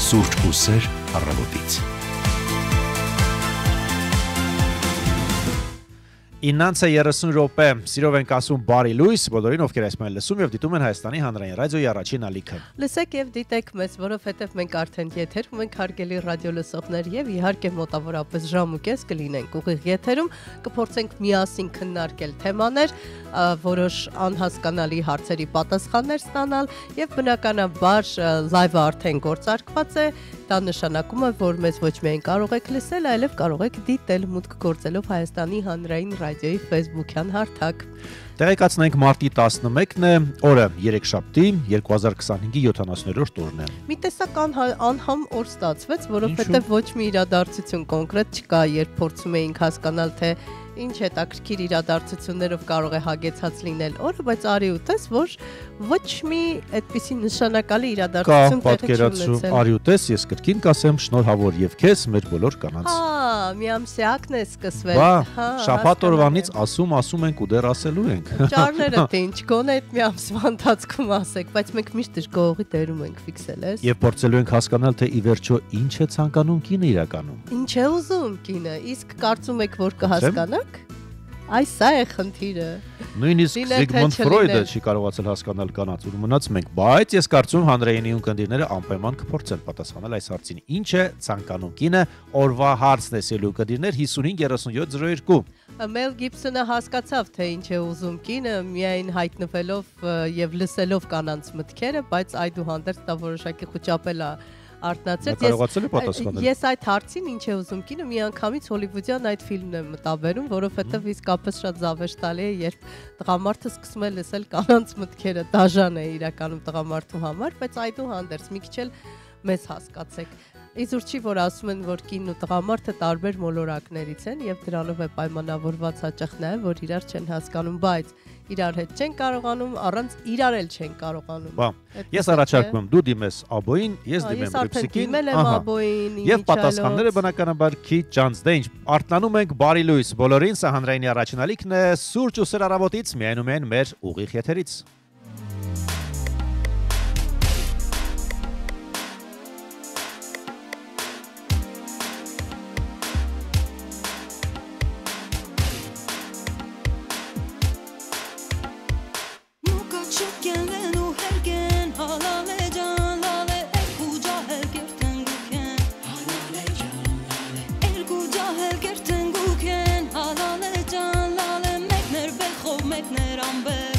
Սուրճ ու սեր առավոտից։ 9:30 րոպե, սիրով ենք ասում բարի լույս, բոլորին ովքեր այսօր են լսում եւ դիտում են Հայաստանի հանրային ռադիոյի առաջին ալիքը։ Լսեք եւ դիտեք մեզ, որովհետեւ մենք արդեն եթերում ենք, հարգելի ռադիո լսողներ, եւ իհարկե մոտավորապես ժամ ու կես կլինենք ուղիղ եթերում, կփորձենք միասին քննարկել թեմաներ, որոշ անհասկանալի հարցերի պատասխաններ ստանալ եւ բնականաբար լայվը արդեն գործարկված է, դա նշանակում է, որ մեզ ոչ միայն կարող եք լսել, այլև կարող եք դիտել մուտք գործելով Հայաստանի հանրային ռադիոյի Facebook-յան հարթակ։ Տեղեկացնենք մարտի 11-ն է, օրը երեքշաբթի 2025-ի 70-րդ օրն է։ Մի տեսակ անհամ օր ստացվեց, որովհետև ոչ մի իրադարձություն կոնկրետ չկա, երբ փորձում էինք հասկանալ, թե ինչ հետաքրքիր իրադարձություններով կարող է հագեցած լինել օրը, բայց արի ու տես, որ ոչ մի այդպիսի նշանակալի իրադարձություն տեղի չունեցել։ Արի ու տես, ես կրկին կասեմ, շնորհավոր եւ քեզ մեր բոլոր կանանց։ Միամսյակն է սկսվել։ Շաբաթ օրվանից ասում ենք ու դեռ ասելու ենք։ Ճարները թե ինչ գոնե այդ մի ամսվա ընթացքում ասեք, բայց մենք միշտ ժողովի դերում ենք ֆիքսել, ես։ Եվ փորձելու ենք հասկանալ, թե ի վերջո ինչ է ցանկանում կինը իրականում։ Ինչ է ուզում կինը, իսկ կարծում եք, որ կհասկանաք։ Այս սա է խնդիրը։ Նույնիսկ Զիգմունդ Ֆրոյդը չի կարողացել հասկանալ կանանց, ու մնաց մենք, բայց ես կարծում հանրայինի ունկնդիրները անպայման կփորձեն պատասխանել այս հարցին։ Ինչ է ցանկանում կինը, օրվա հարցն է սելու կնդիրներ 553702։ Մել Գիբսոնը հասկացավ, թե ինչ է ուզում կինը, միայն հայտնվելով եւ լսելով կանանց մտքերը, բայց այդուհանդերձ դա որոշակի խոճապել է արտնացել։ Ես այդ հարցին ինչ է ուզում կինը, միանգամից հոլիվուդյան այդ ֆիլմն եմ մտաբերում, որովհետև իսկապես շատ զավեշտալի է, երբ տղամարդը սկսում է լսել կանանց մտքերը, դաժան է իրականում տղամարդու համար, բայց այդուհանդերձ մի քիչ էլ մեզ հասկացեք։ Իզուր չի, որ ասում են, որ կինն ու տղամարդը տարբեր մոլորակներից են եւ դրանով է պայմանավորված հաճախ նաեւ, որ իրար չեն հասկանում, բայց իրար հետ չեն կարողանում, առանց իրար էլ չեն կարողանում։ Ես առաջարկում եմ դու դիմես Աբոյին, ես դիմեմ Ռիփսիկին, եւ պատասխանները բնականաբար քիչ ջանց դե ինչ արթնանում ենք բարի լույս բոլորին, սա հանրայինի առաջին ալիքն է, սուրճ ու սեր առավոտից միայն ու միայն մեր ուղիղ եթերից։ Մեկներ ամբեր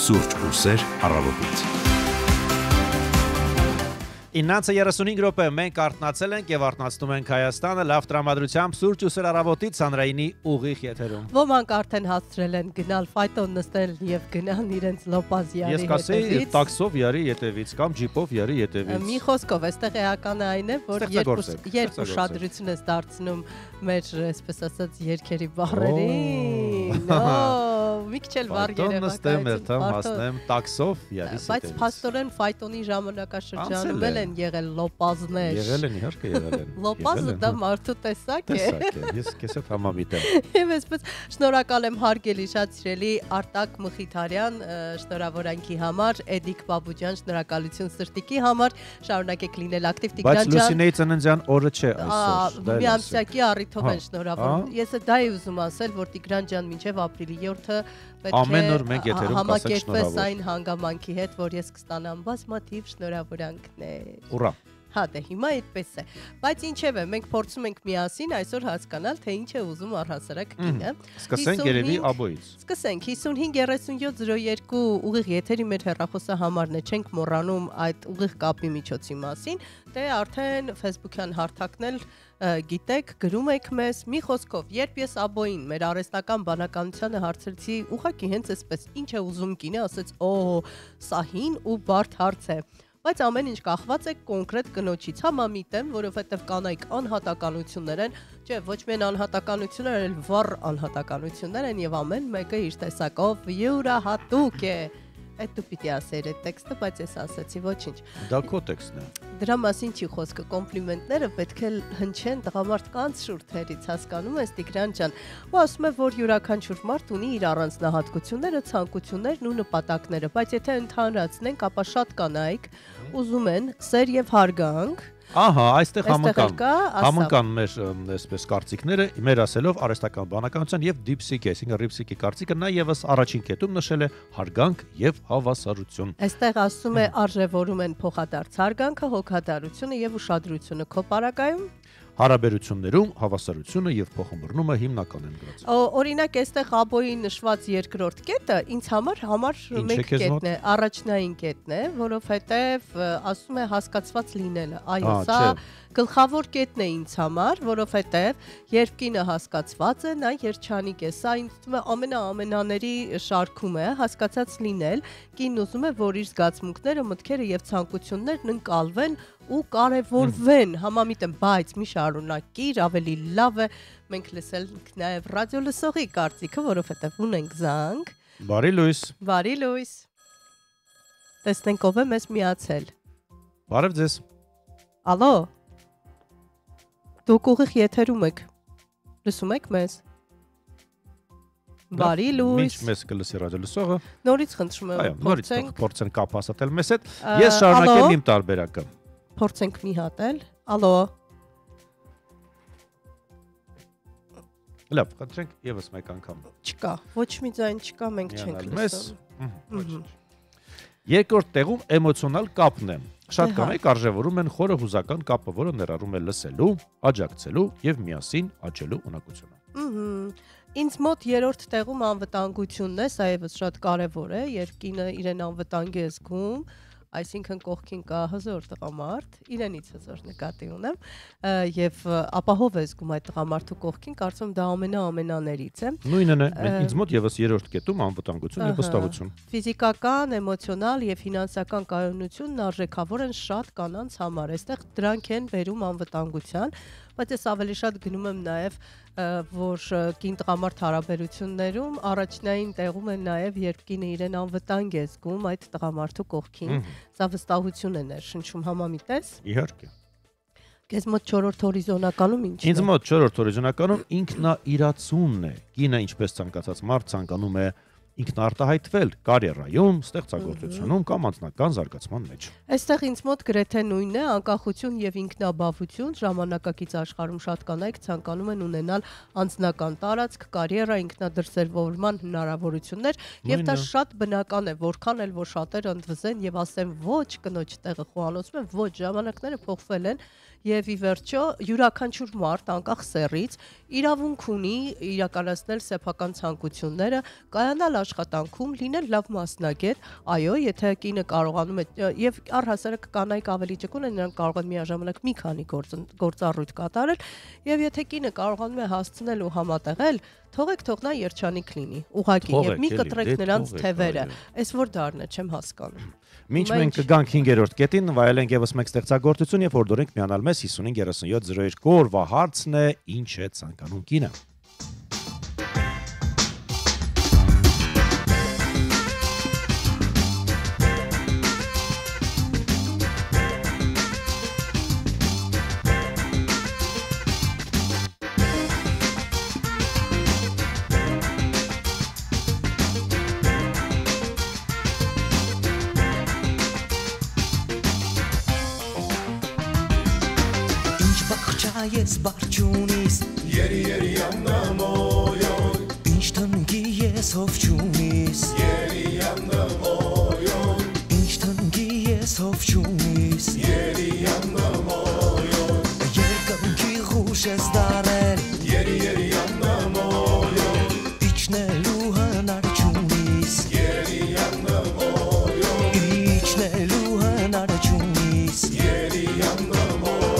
Սուրճ ու սեր առավոտից։ 9:35 րոպե մենք արթնացել ենք եւ արթնացնում ենք Հայաստանը լավ տրամադրությամբ Սուրճ ու սեր առավոտից Սանրայինի ուղիղ եթերում։ Ոմանք արդեն հասցրել են գնալ ֆայտոն նստել եւ գնան իրենց լոպազ յարի հետևից։ Ես կասեի տաքսով յարի հետևից կամ ջիպով յարի հետևից։ Մի խոսքով, այստեղ էականը այն է, որ երբ ուշադրություն ես դարձնում մեր, այսպես ասած, երգերի բառերին, մի քիչ էլ վառ երևակայություն հասնեմ տաքսով յարի հետևից։ Բայց փաստորեն ֆայտոնի ժամանակաշրջանում են եղել լոպազներ։ Եղել են, իհարկե եղել են։ Լոպազը դա մարդու տեսակ է։ Տեսակ է, ես քեզ հետ համամիտ եմ։ Եվ այսպես շնորհակալ եմ հարգելի շատ սիրելի Արտակ Մխիթարյան, շնորհավորանքի համար, Էդիկ Բաբուջյան, շնորհակալություն Սրտիկի համար, շարունակեք լինել ակտիվ Տիգրան ջան։ Բայց Լուսինեի ծննդյան օրը չէ այսօր։ Մի ամսյակի առիթով են շնորհավորում։ Ես դա էի ուզում ասել, որ Տիգրան ջան մինչև ապրիլի 7-ը պետք է համակերպվես այն հանգամանքի հետ, որ ես կստանամ բազմաթիվ շնորհավորանքներ։ Ուրա։ Հա, դե հիմա այդպես է։ Բայց ինչևէ, մենք փորձում ենք միասին այսօր հասկանալ, թե ինչ է ուզում առհասարակ կինը։ Սկսենք երևի աբոյից։ Սկսենք 553702 ուղիղ եթերի մեր հեռախոսահամարն է, չենք մոռանում այդ ուղիղ կապի միջոցի մասին, դե արդեն Facebook-յան հարթակն էլ գիտեք, գրում եք մեզ, մի խոսքով, երբ ես աբոյին մեր արհեստական բանականությանը հարցրեցի, ուղղակի հենց այսպես, ինչ է ուզում կինը, ասեց, սա հին ու բարդ հարց է։ Բայց ամեն ինչ կախված է կոնկրետ կնոջից, համամիտ եմ, որովհետև կանայք անհատականություններ են, չէ, ոչ միայն անհատականություններ, այլ վառ անհատականություններ են եւ ամեն մեկը իր տեսակով յուրահատուկ է։ Այդ դու պիտի ասեիր այդ տեքստը, բայց ես ասացի ոչինչ։ Դա քո տեքստն է։ Դրա մասին չի խոսքը, կոմպլիմենտները պետք է հնչեն տղամարդկանց շուրթերից, հասկանում ես Տիգրան ջան։ Ու ասում է, որ յուրաքանչյուր մարդ ունի իր առանձնահատկությունները, ցանկություններն ու նպատակները, բայց եթե ընդհանրացնենք, ապա շատ կանայք ուզում են սեր եւ հարգանք։ Ահա, այստեղ համընկան մեր այսպես կարծիքները, մեր ասելով արհեստական բանականության եւ դիպսիկ, այսինքն ռիպսիկի կարծիքը նա եւս առաջին կետում նշել է հարգանք եւ հավասարություն։ Այստեղ ասում է արժևորում են փոխադարձ հարգանքը, հոգատարությունը եւ ուշադրությունը քո պարագայում հարաբերություններում հավասարությունը եւ փոխմբռնումը հիմնական են գրած։ Օրինակ, այստեղ աբոյի նշված երկրորդ կետը ինձ համար մեկ կետն է, առաջնային կետն է, որովհետեւ ասում է հասկացված լինելը։ Այո, սա գլխավոր կետն է ինձ համար, որովհետեւ երբ կինը հասկացված է, նա երջանիկ է։ Սա ինձ թվում է ամենաների շարքում է, հասկացած լինել։ Կինն ուզում է, որ իր զգացմունքները, մտքերը եւ ցանկություններն ընկալվեն ու կարևորվեն, համամիտ եմ, բայց մի շարունակիր, ավելի լավ է մենք լսենք նաև ռադիո լսողի կարծիքը, որովհետև ունենք զանգ։ Բարի լույս։ Բարի լույս։ Տեսնենք ով է մեզ միացել։ Բարև ձեզ։ Ալո։ Դուք ուղիղ եթերում եք։ Լսում եք մեզ։ Բարի լույս։ Ինչ մեզ կլսի ռադիո լսողը։ Նորից խնդրում եմ, փորձենք կապ հաստատել մեզ հետ։ Ես շարունակեմ իմ տարբերակը։ Փորձենք մի հատ էլ։ Ալո։ Լավ, խնդրենք եւս մեկ անգամ։ Չկա, ոչ մի ձայն չկա, մենք չենք լսում։ Երկրորդ տեղում էմոցիոնալ կապն է։ Շատ կանայք արժևորում են խորը հուզական կապը, որը ներառում է լսելու, աջակցելու եւ միասին աճելու ունակությունը։ Ինձ մոտ երրորդ տեղում անվտանգությունն է, սա եւս շատ կարեւոր է, երբ կինը իրեն անվտանգ է զգում, այսինքն կողքին կա հզոր տղամարդ, իրենից հզոր նկատի ունեմ, եւ ապահով է զգում այդ տղամարդու կողքին, կարծում դա ամենաներից է։ Նույնն է, ինձ մոտ եւս երրորդ կետում անվտանգություն եւ վստահություն։ Ֆիզիկական, էմոցիոնալ եւ ֆինանսական կայունությունն արժեքավոր են շատ կանանց համար, այստեղ դրանք են բերում անվտանգության, բայց ես ավելի շատ գնում եմ նաեւ որ կին տղամարդ հարաբերություններում առաջնային տեղում են նաև երբ կինը իրեն անվտանգ է զգում այդ տղամարդու կողքին, սա վստահություն է ներշնչում, համամիտ ես։ Իհարկե։ Քեզ մոտ 4-րդ հորիզոնականում ինչն է։ Ինձ մոտ 4-րդ հորիզոնականում ինքնաիրացումն է։ Կինը ինչպես ցանկացած մարդ ցանկանում է ինքնարտահայտվել կարիերայում, ստեղծագործությունում կամ անձնական զարգացման մեջ։ Այստեղ ինձ մոտ գրեթե նույնն է, անկախություն եւ ինքնաբավություն, ժամանակակից աշխարհում շատ կանայք ցանկանում են ունենալ անձնական տարածք, կարիերա, ինքնադրսևորման հնարավորություններ, եւ դա շատ բնական է, որքան էլ որ շատերը ընդվզեն եւ ասեն ոչ կնոջ տեղը խոհանոցում է, ոչ ժամանակները փոխվել են եւ ի վերջո յուրաքանչյուր մարդ անկախ սեռից իրավունք ունի իրականացնել սեփական ցանկությունները, կայանալ աշխատանքում լինել լավ մասնագետ, այո, եթե կինը կարողանում է եւ առհասարակ կանայք ավելի ճկուն են, նրանք կարող են միաժամանակ մի քանի գործառույթ կատարել, եւ եթե կինը կարողանում է հասցնել ու համատեղել, թողեք թող նա երջանիկ լինի, ուղղակի եւ մի կտրեք նրանց թևերը, այս որ դառն է, չեմ հասկանում։ Մինչ մենք կգանք 5-րդ կետին, վայելենք եւս մեկ ստեղծագործություն եւ որդորենք միանալ մեզ 553702 օրվա հարցն է. ինչ է ցանկանում կինը։ Ես բարջունիս Երի անդամ օյոյ Ինչ տնգի ես հով չունիս Երի անդամ օյոյ Ինչ տնգի ես հով չունիս Երի անդամ օյոյ Երկնքի խուշ ես դարել Երի անդամ օյոյ Իջնելու հնար չունիս Երի անդամ օյոյ Իջնելու հնար չունիս Երի անդամ օյոյ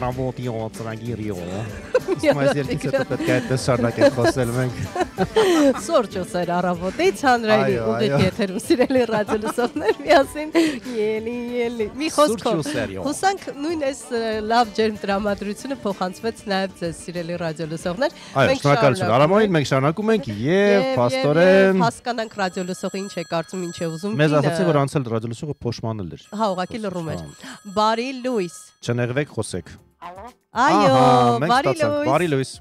Արամոտի ծրագիրի Իսկ երկիցը պետք է այդպես շարունակենք խոսել մենք Սորջոսեր առավոտից հանրայինի ուղիղ եթերում սիրելի ռադիոլսողներ միասին ելի մի խոսքով հուսանք նույն այս լավ ջերմ տրամադրությունը փոխանցվեց նաև ձեզ սիրելի ռադիոլսողներ Այո շնորհակալություն Արամային մենք շարունակում ենք եւ փաստորեն հասկանանք ռադիոլսողը ինչ է կարծում ինչ է ուզում Մեզ ասացի որ անցել ռադիոլսողը փոշմանել էր Հա ուղղակի լռում էր Բարի լույս Չնեղվեք խոսեք Այո, բարի լույս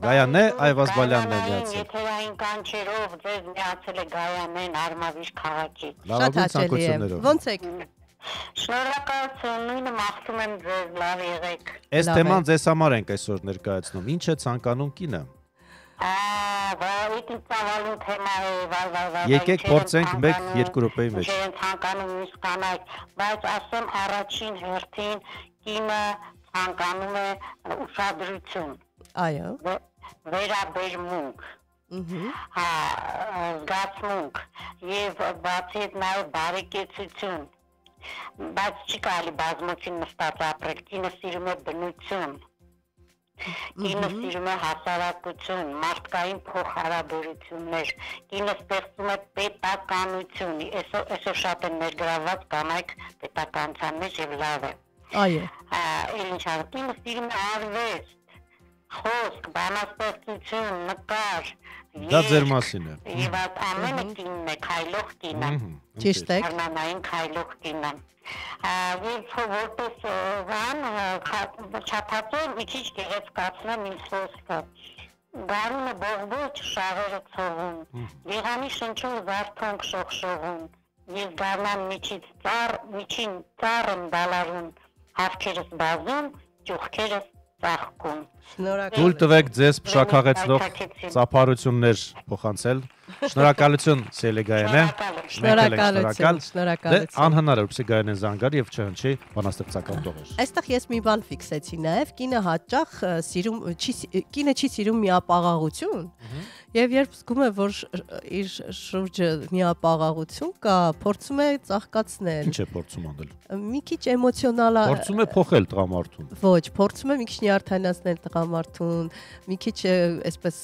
Գայանն է, Այվազ Բալյանն է միացել Եթերային կանչերով ձեզ միացել է Գայանեն Արմավիր քաղաքից Շատ հաճելի է, ոնց եք Շնորհակալություն, նույնը մաղթում եմ ձեզ, լավ եղեք Այս թեման ձեզ համար ենք այսօր ներկայացնում Ինչ է ցանկանում կինը Եկեք փորձենք 1-2 րոպեի մեջ Ցանկանում միշտ կանայք, բայց ասեմ առաջին հերթին կինը ցանկանում է ուշադրություն Այո Վերաբերմունք զգացմունք եւ բացի այդ նաեւ բարեկեցություն բայց չի կարելի բազմոցին նստած ապրել կինը սիրում է բնություն Կինը սիրում է հասարակություն, մարդկային փոխհարաբերություններ, կինը ստեղծում է պետականություն, այսօր շատ են ներգրավված կանայք պետականության մեջ եւ լավ է։ Այո։ Ինչ արտինը սիրում է արվեստ, խոսք, բանաստեղծություն, նկար։ Դա ձեր մասին է։ Եվ ամենը կինն է, քայլող կինը։ Ճիշտ է։ Արնանային քայլող կինը։ Եվ որպես վան չափածո մի քիչ գեղեցկացնեմ իմ խոսքը։ Գարունը բողբոջ, շաղերը ցողում, եղանի շնչում զարթոնք շողշողում, ես գարնան միջին ծառն բալարում, հավքերս բազում, ճուղքերս ծաղկում։ Թույլ տվեք ձեզ փշաքաղեցնող ծափարություններ փոխանցել։ Շնորհակալություն Սիրելի Գայանե։ Շնորհակալություն։ Անհնար է որպեսզի Գայանեն զանգարի եւ չհնչի բանաստեղծական տողեր։ Այստեղ ես մի բան ֆիքսեցի նաև, կինը հաճախ կինը չի սիրում միապաղաղություն, եւ երբ զգում է, որ իր շուրջը միապաղաղություն կա, փորձում է ծաղկացնել։ Ինչ է փորձում անել։ Մի քիչ էմոցիոնալ է։ Փորձում է փոխել տղամարդուն։ Ոչ, փորձում է մի քիչ նյարդայնացնել տղամարդուն, մի քիչ այսպես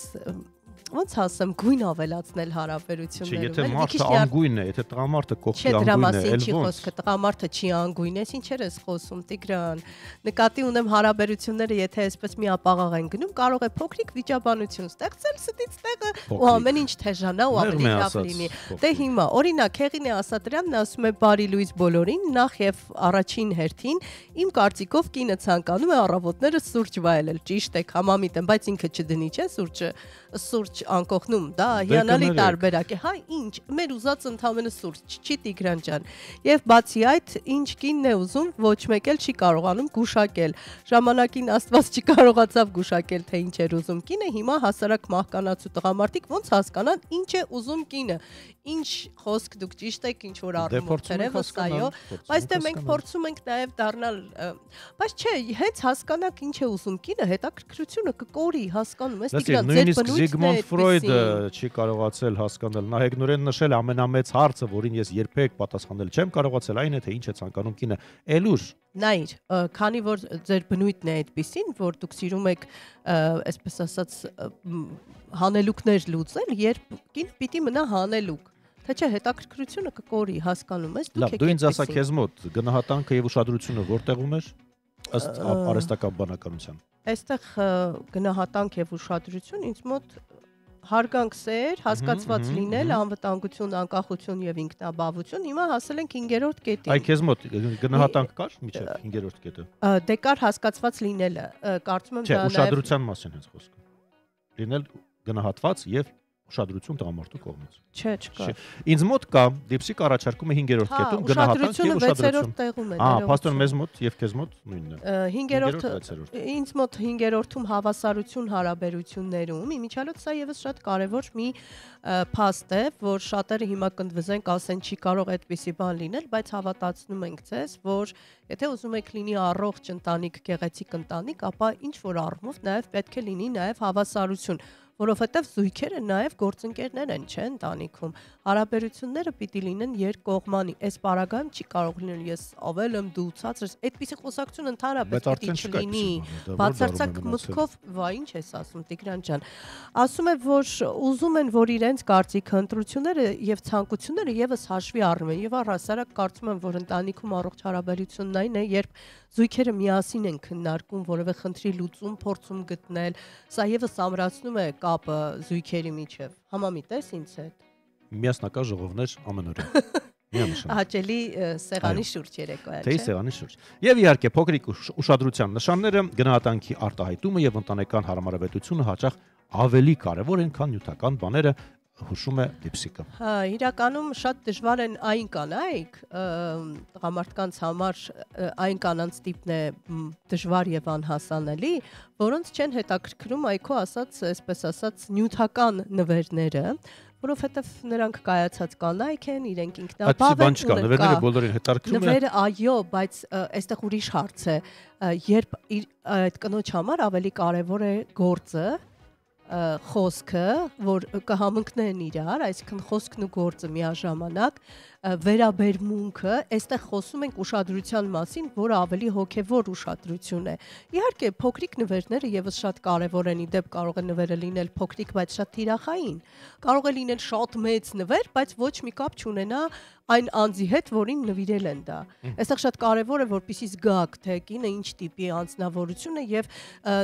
ոնց ասեմ, գույն ավելացնել հարաբերություններում։ Եթե մարդը անգույն է, եթե տղամարդը կողքի անգույն է, էլ ոնց։ Տղամարդը չի անգույն, ես ինչեր ես խոսում, Տիգրան։ Նկատի ունեմ հարաբերությունները, եթե այսպես միապաղաղ են գնում, կարող է փոքրիկ վիճաբանություն ստեղծել ստից տեղը ու ամեն ինչ թեժանա ու ավելի լավ լինի։ Դե հիմա, օրինակ, Հեղինե Ասատրյանն ասում է բարի լույս բոլորին, նախ եւ առաջին հերթին, իմ կարծիքով կինը ցանկանում է առավոտները սուրճ վայելել, ճիշտ է, համամիտ եմ, բայց ինքը չդնի, չէ՞ սուրճը, սուրճ անկողնում, դա հիանալի տարբերակ է, հայ ինչ, մեր ուզած ընդամենը սուրճ, չի Տիգրան ջան, եւ բացի այդ, ինչ կինն է ուզում, ոչ մեկ էլ չի կարողանում գուշակել, ժամանակին Աստված չկարողացավ գուշակել, թե ինչ էր ուզում կինը, հիմա հասարակ մահկանացու տղամարդիկ ոնց հասկանան ինչ է ուզում կինը, ինչ խոսք դուք ճիշտ եք, ինչ որ առումով թերևս, այո, բայց դե մենք փորձում ենք նաեւ դառնալ, բայց չէ, հենց հասկանանք ինչ է ուզում կինը, հետաքրքրությունը կկորի, հասկանում ես Տիգրան, ձեր բնույթն է Ֆրոյդը չի կարողացել հասկանալ, նա հեգնորեն նշել ամենամեծ հարցը, որին ես երբեք պատասխանել չեմ կարողացել, այն է թե ինչ է ցանկանում կինը, էլուր։ Նայր, քանի որ ձեր բնույթն է այդպեսին, որ դուք սիրում եք, այսպես ասած, հանելուկներ լուծել, երբ կին պիտի մնա հանելուկ, թե չէ հետաքրքրությունը կկորի, հասկանում ես, դուք եք այդպեսին։ Լավ, դու ինձ ասա քեզ մոտ գնահատանքը եւ ուշադրությունը որտեղ ուներ ըստ արհեստական բանականության։ Այստեղ գնահատանք եւ ուշադրություն ինձ մոտ հարգանք սեր, հասկացված լինել, անվտանգություն, անկախություն եւ ինքնաբավություն, հիմա հասել ենք 5-րդ կետին։ Այ քեզ մոտ գնահատանք կար միջև 5-րդ կետը։ Դե կար հասկացված լինելը, կարծում եմ դա նաեւ ուշադրության մասին է խոսքը։ Լինել գնահատված եւ ուշադրություն տղամարդու կողմից։ Չէ, չկա։ Ինձ մոտ կա դիպսիկ առաջարկումը 5-րդ կետում գնահատանք եւ ուշադրություն։ տեղում է։ Պաստոր մեզ մոտ եւ քեզ մոտ նույնն է։ 5-րդ ինձ մոտ 5-րդում հավասարություն հարաբերություններում, իմիջիալոց սա եւս շատ կարեւոր մի փաստ է, որ շատերը հիմա կնդվզեն, ասեն չի կարող այդպիսի բան լինել, բայց հավատացնում ենք ձեզ, որ եթե ուզում եք լինի առողջ ընտանիք, գեղեցիկ ընտանիք, ապա ինչ որ առումով նաեւ պետք է լինի նաեւ հավասարություն, որովհետև զույգերը նաև գործընկերներ են, չէ՞, ընտանիքում։ Հարաբերությունները պիտի լինեն երկկողմանի։ Այս պարագայում չի կարող լինել ես ավել եմ դու ցածրս, այդպիսի խոսակցություն ընդհանրապես պիտի չլինի։ Բացարձակ մտքով, վայ, ինչ ես ասում, Տիգրան ջան։ Ասում է, որ ուզում են, որ իրենց կարծիքը, ընտրությունները եւ ցանկությունները եւս հաշվի առնվեն։ Եվ առհասարակ կարծում եմ, որ ընտանիքում առողջ հարաբերությունն այն է, երբ զույգերը միասին են քննարկում որևէ խնդրի լուծում, փորձում գտնել։ Սա եւս ամրացնում է կապը զույգերի միջև։ Համամիտ ես ինձ հետ։ Միասնական ժողովներ ամենօրյա։ Միանշան։ Հաճելի սեղանի շուրջ երեկոյա, չէ՞։ Թե սեղանի շուրջ։ Եվ իհարկե փոքրիկ ուշադրության նշանները գնահատանքի արտահայտումը եւ ընտանեկան հարամարավետությունը հաճախ ավելի կարեւոր են, քան նյութական բաները, հուշում է դիպսիկը։ Հա, իրականում շատ դժվար են այն կանայք, տղամարդկանց համար այն կանանց տիպն է դժվար եւ անհասանելի, որոնց չեն հետաքրքրում այքո ասած, այսպես ասած, նյութական նվերները, որովհետեւ նրանք կայացած կանայք են, իրենք ինքնաբավ են, նվերները բոլորին հետաքրքրում են։ Նվերը, այո, բայց այստեղ ուրիշ հարց է, երբ այդ կնոջ համար ավելի կարեւոր է գործը, խոսքը, որ կհամընկնեն իրար, այսինքն խոսքն ու գործը միաժամանակ, վերաբերմունքը, այստեղ խոսում ենք ուշադրության մասին, որը ավելի հոգևոր ուշադրություն է։ Իհարկե, փոքրիկ նվերները եւս շատ կարեւոր են, իդեպ կարող է նվերը լինել փոքրիկ, բայց շատ թիրախային։ Կարող է լինել շատ մեծ նվեր, բայց ոչ մի կապ չունենա այն անձի հետ, որին նվիրել են դա։ Այստեղ շատ կարևոր է, որպեսզի զգաք, թե կինը ինչ տիպի անձնավորություն է եւ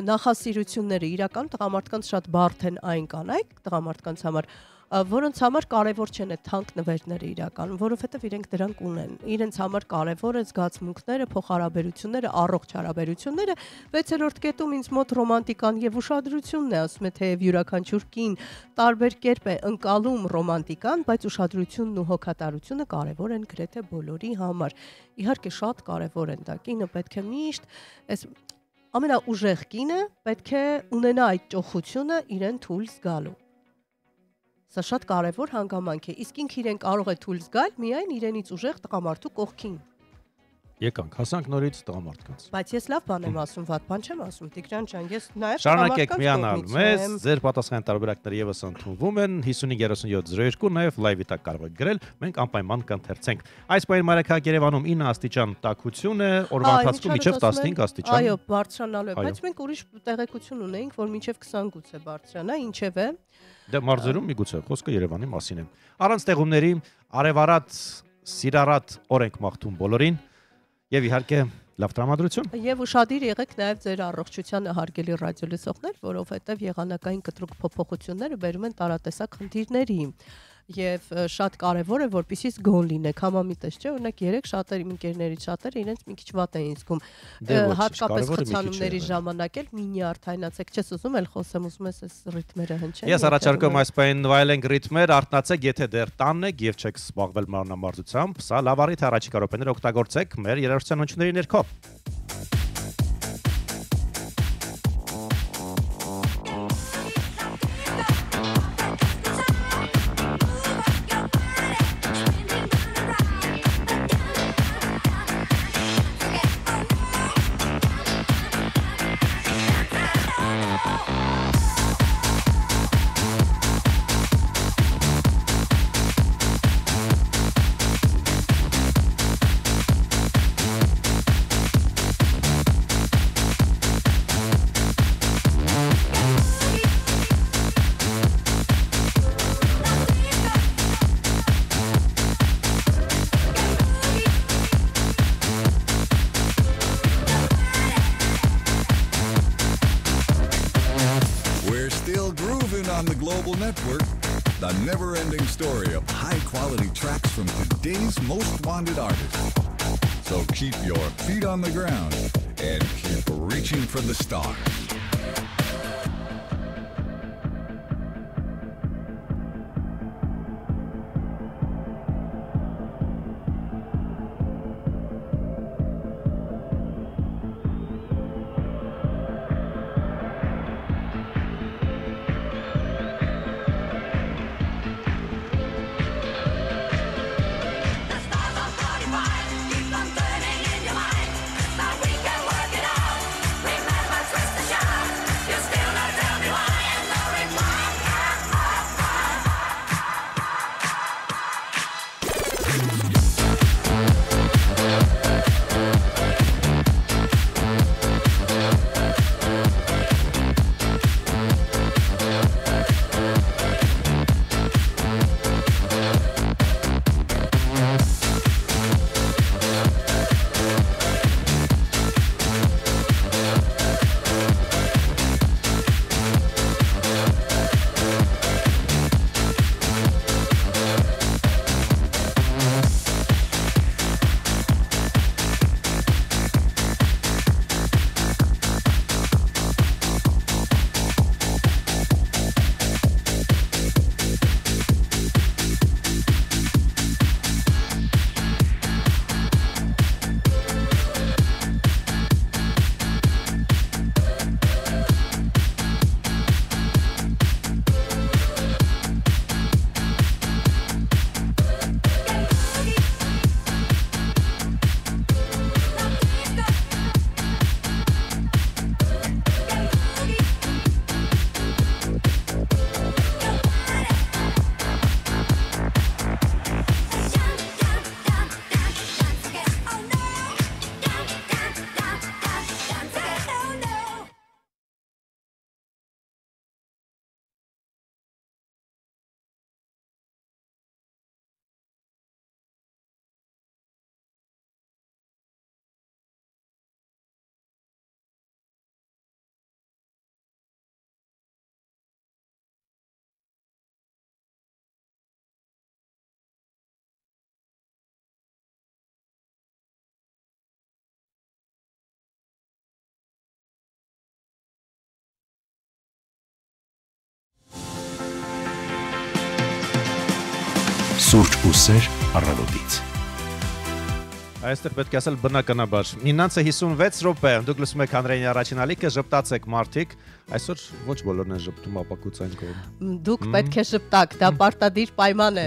նախասիրությունները իրական տղամարդկանց շատ բարդ են այն կանայք, տղամարդկանց համար, որոնց համար կարևոր չեն այդ թանկ նվերները իրականում, որովհետև իրենք դրանք ունեն։ Իրենց համար կարևոր է զգացմունքները, փոխհարաբերությունները, առողջ հարաբերությունները։ 6-րդ կետում ինձ մոտ ռոմանտիկան եւ ուշադրությունն է, ասում է, թե յուրաքանչյուր կին տարբեր կերպ է ընկալում ռոմանտիկան, բայց ուշադրությունն ու հոգատարությունը կարևոր են գրեթե բոլորի համար։ Իհարկե շատ կարևոր են դա։ Կինը պետք է միշտ այս ամենաուժեղ կինը պետք է ունենա այդ ճոխությունը իրեն թույլ զգալու։ Սա շատ կարևոր հանգամանք է, իսկ ինքը իրեն կարող է թույլ զգալ միայն իրենից ուժեղ տղամարդու կողքին։ Եկանք, հասանք նորից տղամարդկանց։ Բայց ես լավ բան եմ ասում, վատ բան չեմ ասում, Տիգրան ջան, ես նաև շարունակեք միանալ մեզ, ձեր պատասխան տարբերակները եւս ընդունվում են 553702, նաև լայվի տակ կարող եք գրել, մենք անպայման կընթերցենք։ Այս պահին մայրաքաղաք Երևանում 9 աստիճան տաքություն է, օրվա ընթացքում մինչև 15 աստիճան։ Այո, բարձրանալու է, բայց մենք ուրիշ տեղեկություն ունենք, որ մինչև 20 գուցե բարձրանա, ինչև է։ Դե մարզերում միգուցե խոսքը Երևանի մասին է։ Առանց տեղումների արևառատ, սիրառատ օր ենք մաղթում բոլորին եւ իհարկե լավ տրամադրություն։ Եվ ուշադիր եղեք նաև ձեր առողջությանը հարգելի ռադիոլսողներ, որովհետեւ եղանակային կտրուկ փոփոխությունները բերում են տարատեսակ խնդիրների։ Եվ շատ կարևոր է, որպեսզի զգոն լինեք, համամիտես չէ, օրինակ երեք շատերի ընկերներից շատերը իրենց մի քիչ վատ էին զգում, հատկապես խցանումների ժամանակ էլ մինի արդայնացեք, չես ուզում էլ խոսեմ, ուզում ես այս ռիթմերը հնչեն։ Ես առաջարկում այս պահին վայելենք ռիթմեր, արթնացեք, եթե դեռ տանն եք եւ չեք զբաղվել մանրամարզությամբ, սա լավ առիթ է, առաջիկա րոպեները օգտագործեք մեր երաժշտության հնչյունների ներքո։ On the global network, the never-ending story of high-quality tracks from today's most wanted artists. So keep your feet on the ground and keep reaching for the stars. Keep on turning in your mind. Now we can work it out. Remember, twist the shine. Սուրճ ու սեր առավոտից։ Այստեղ պետք է ասել բնականաբար 9:56 րոպե դուք լսում եք հանրային առաջին ալիքը ժպտացեք մարդիկ այսօր ոչ բոլորն են ժպտում ապակուցային կողմ դուք պետք է ժպտաք դա պարտադիր պայման է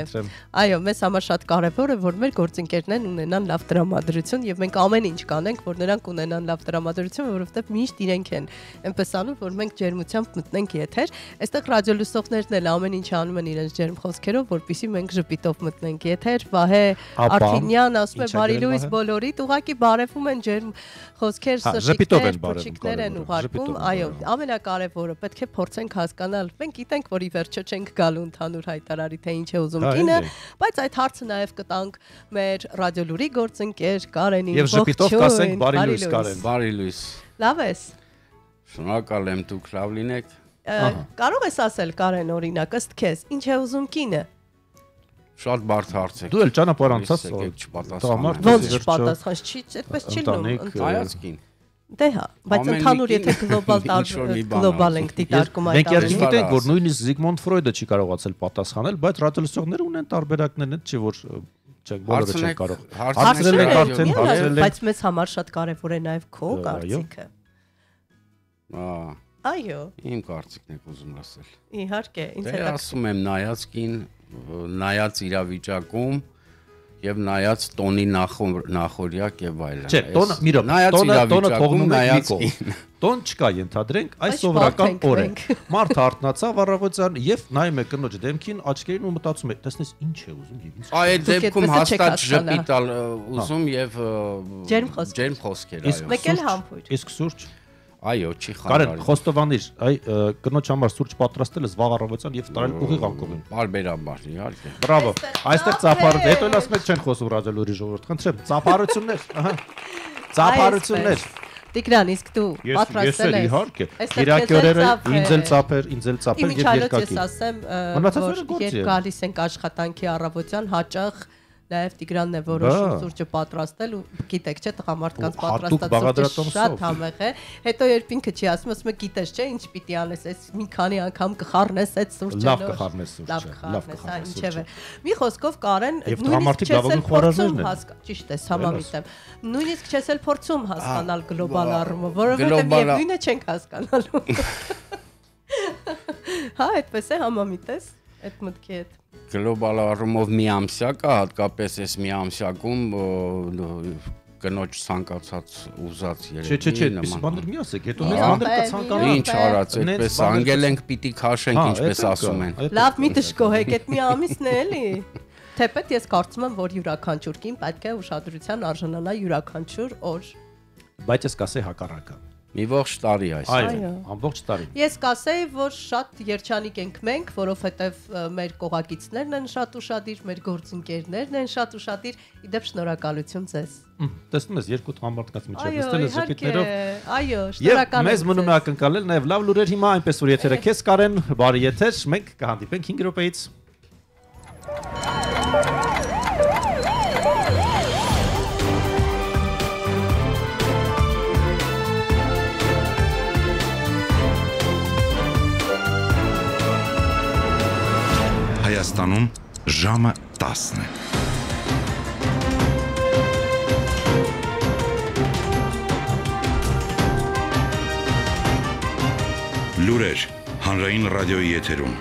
այո մեզ համար շատ կարևոր է որ մեր գործընկերներն ունենան լավ տրամադրություն եւ մենք ամեն ինչ կանենք որ նրանք ունենան լավ տրամադրություն որովհետեւ միշտ իրենք են այնպես անում որ մենք ջերմությամբ մտնենք եթեր այստեղ ռադիոլուսողներն էլ ամեն ինչ անում են իրենց ջերմ խոսքերով որպեսզի մենք ժպիտով մտնենք եթեր Վահե Արփինյան ասում է բարի լույս բոլորիդ ուղակի բարևում են ջերմ խոսքեր սշիկներ փոչիկներ են ուղարկում այո ամենակարևորը պետք է փորձենք հասկանալ մենք գիտենք որ ի վերջո չենք գալու ընդհանուր հայտարարի թե ինչ է ուզում կինը բայց այդ հարցը նաև կտանք մեր ռադիոլուրի գործընկեր Կարենին եւ ժպիտով կասենք բարի լույս Կարեն բարի լույս լավ ես շնորհակալ եմ դուք լավ լինեք կարող ես ասել Կարեն օրինակ ըստ քեզ ինչ է ուզում կինը Շատ բարդ հարց է։ Դու էլ ճանապարհ անցած ոնց չպատասխանես, չի, այդպես չի լինում։ Հայացքին։ Դե հա, բայց ընդհանուր եթե գլոբալ ենք դիտարկում այդ առումով։ Մենք գիտենք, որ նույնիսկ Զիգմոնդ Ֆրոյդը չի կարողացել պատասխանել, բայց ռադիոլսողները ունեն տարբերակներ, չէ՞ որ չեք բոլորը չեն կարող։ Հարցրել եք արդեն, հարցրել եք։ Բայց մեզ համար շատ կարևոր է նաև քո կարծիքը։ Այո։ Իմ կարծիքն եք ուզում ասել։ Իհարկե, ինձ էլ ասում եմ նայածքին նայած իրավիճակում եւ նայած տոնի նախորյակ եւ այլն։ Չէ, տոնը թողնում է նայածքին։ Տոն չկա ենթադրենք, այս սովորական օր է։ Մարդ արթնացավ առավոտյան եւ նայում է կնոջ դեմքին, աչքերին ու մտածում է, տեսնես ինչ է ուզում եւ ինչ։ Այդ դեպքում հաստատ ժպիտալ ուզում եւ ջերմ խոսքեր, այո։ Մեկ էլ համբույր։ Իսկ սուրճ Այո, չի խանգարել։ Կարեն, խոստովանիր, այ կնոջ համար սուրճ պատրաստելը վաղ առավոտյան եւ տարել ուղիղ անկողին։ Բարբերաբար, իհարկե։ Բրավո։ Այստեղ ծափարություն, հետո էլ ասում եք չեն խոսում ռադիոլուրի ժողովուրդ, խնդրեմ, ծափարություններ, ահա։ Ծափարություններ։ Տիգրան, իսկ դու պատրաստել ես։ Իհարկե։ Իրակյորերը ինձ էլ ծափեր եւ երկակի։ Ես ասեմ, երբ գալիս ենք աշխատանքի առավոտյան հաճախ Նաև Տիգրանն է որոշում սուրճը պատրաստել ու գիտեք չէ տղամարդկանց պատրաստած սուրճը շատ համեղ է հետո երբ ինքը չի ասում ասում է գիտես չէ ինչ պիտի անես այս մի քանի անգամ կխառնես այդ սուրճը լավ կխառնես սուրճը լավ կխառնես ինչևէ մի խոսքով Կարեն նույնիսկ չես էլ փորձում ճիշտ է համամիտ եմ նույնիսկ չես էլ փորձում հասկանալ գլոբալ առումով որովհետև միևնույնը չենք հասկանալու հա այդպես է համամիտ ես այդ մտքի հետ Գլոբալ առումով մի ամսյա կա, հատկապես այս մի ամսյակում կնոջ ցանկացած ուզած երևի նման։ Չէ, բաներ մի ասեք, հետո մեզ բաներ կցանկանան։ Ինչ արած, այդպես անգել ենք պիտի քաշենք, ինչպես ասում են։ Լավ մի դժգոհեք, այդ մի ամիսն է էլի։ Թեպետ ես կարծում եմ, որ յուրաքանչյուր կին պետք է ուշադրության արժանանա յուրաքանչյուր օր։ Բայց ես կասեի հակառակը։ Մի ողջ տարի այս։ Այո, ամբողջ տարի։ Ես կասեի, որ շատ երջանիկ ենք մենք, որովհետև մեր կողակիցներն են շատ ուշադիր, մեր գործընկերներն են շատ ուշադիր, իդեպ շնորհակալություն ձեզ։ Տեսնում ես երկու տղամարդկանց միջև նստել ես ժպիտներով։ Այո, շնորհակալ եմ։ Մեզ մնում է ակնկալել նաև լավ լուրեր հիմա, այնպես որ եթերը քեզ Կարեն, բարի եթեր, մենք կհանդիպենք 5 րոպեից։ Հայաստանում ժամը 10 է։ Լուրեր հանրային ռադիոյի եթերում։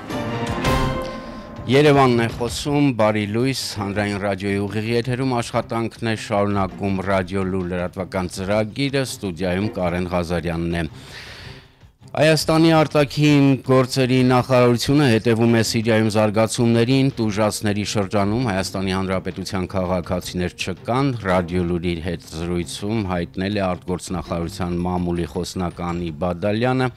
Երևանն է խոսում, բարի լույս, հանրային ռադիոյի ուղիղ եթերում աշխատանքն է շարունակում ռադիոլուր լրատվական ծրագիրը, ստուդիայում Կարեն Ղազարյանն է։ Հայաստանի արտաքին գործերի նախարարությունը հետևում է Սիրիայում զարգացումներին, տուժածների շրջանում Հայաստանի Հանրապետության քաղաքացիներ չկան, ռադիոլուրի հետ զրույցում հայտնել է արտգործնախարարության մամուլի խոսնակ Անի Բադալյանը։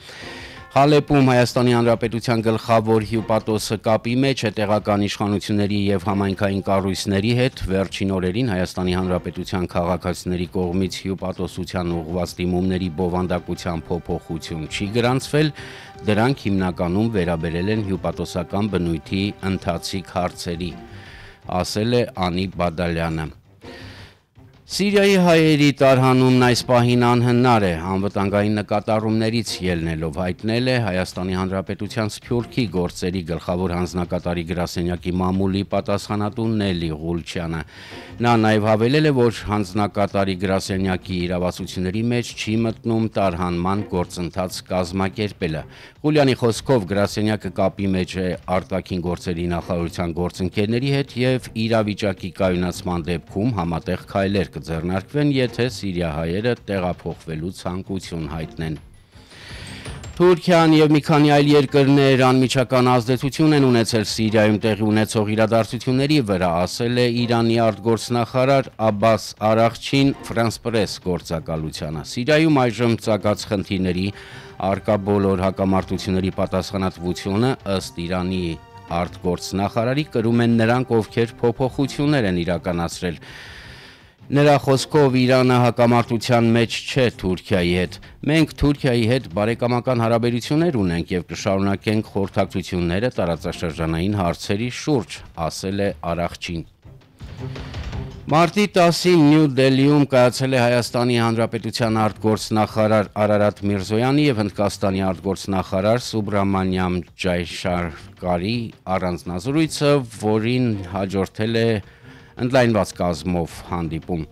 Հալեպում Հայաստանի Հանրապետության գլխավոր հյուպատոսը կապի մեջ է տեղական իշխանությունների եւ համայնքային կառույցների հետ վերջին օրերին Հայաստանի Հանրապետության քաղաքացիների կողմից հյուպատոսության ուղղված դիմումների բովանդակության փոփոխություն չի գրանցվել, դրանք հիմնականում վերաբերել են հյուպատոսական բնույթի ընթացիկ հարցերի, ասել է Անի Բադալյանը։ Սիրիայի հայերի տարհանումն այս պահին անհնար է, անվտանգային նկատառումներից ելնելով հայտնել է Հայաստանի Հանրապետության Սփյուռքի գործերի գլխավոր հանձնակատարի գրասենյակի մամուլի պատասխանատու Նելի Ղուլչյանը։ Նա նաև հավելել է, որ հանձնակատարի գրասենյակի իրավասությունների մեջ չի մտնում տարհանման գործընթաց կազմակերպելը։ Ղուլյանի խոսքով գրասենյակը կապի մեջ է արտաքին գործերի նախարարության գործընկերների հետ եւ իրավիճակի կայունացման դեպքում համատեղ քայլեր կձեռնարկվեն, եթե սիրիահայերը տեղափոխվելու ցանկություն հայտնեն։ Թուրքիան եւ մի քանի այլ երկրներ անմիջական ազդեցություն են ունեցել Սիրիայում տեղի ունեցող իրադարձությունների վրա, ասել է Իրանի արտգործնախարար Աբբաս Արաղչին France Press գործակալությանը։ Սիրիայում այժմ ծագած խնդիրների արկա բոլոր հակամարտությունների պատասխանատվությունը ըստ Իրանի արտգործնախարարի կրում են նրանք, ովքեր փոփոխություններ են իրականացրել։ Նրա խոսքով Իրանը հակամարտության մեջ չէ Թուրքիայի հետ։ Մենք Թուրքիայի հետ բարեկամական հարաբերություններ ունենք եւ կշարունակենք խորհրդակցությունները տարածաշրջանային հարցերի շուրջ, ասել է Արաղչին։ Մարտի 10-ին Նյու Դելիում կայացել է Հայաստանի Հանրապետության արտգործնախարար Արարատ Միրզոյանի եւ Հնդկաստանի արտգործնախարար Սուբրամանյամ Ջայշարկարի առանձնազրույցը, որին հաջորդել է ընդլայնված կազմով հանդիպում։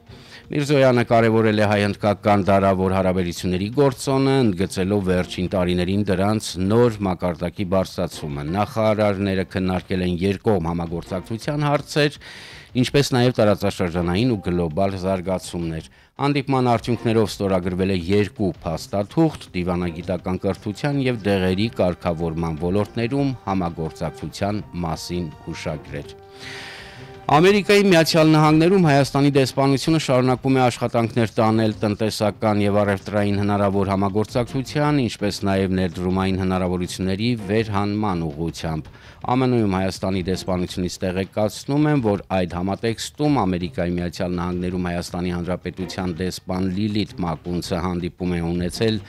Միրզոյանը կարևորել է հայ-հնդկական դարավոր հարաբերությունների գործոնը, ընդգծելով վերջին տարիներին դրանց նոր մակարդակի բարձրացումը։ Նախարարները քննարկել են երկկողմ համագործակցության հարցեր, ինչպես նաև տարածաշրջանային ու գլոբալ զարգացումներ։ Հանդիպման արդյունքներով ստորագրվել է 2 փաստաթուղթ դիվանագիտական կրթության եւ դեղերի կարգավորման ոլորտներում համագործակցության մասին հուշագրեր։ Ամերիկայի Միացյալ Նահանգներում Հայաստանի դեսպանությունը շարունակում է աշխատանքներ տանել տնտեսական եւ առևտրային հնարավոր համագործակցության, ինչպես նաեւ ներդրումային հնարավորությունների վերհանման ուղղությամբ։ ԱՄՆ-ում Հայաստանի դեսպանությունից տեղեկացնում են, որ այդ համատեքստում Ամերիկայի Միացյալ Նահանգներում Հայաստանի Հանրապետության դեսպան Լիլիթ Մակունցը հանդիպում է ունեցել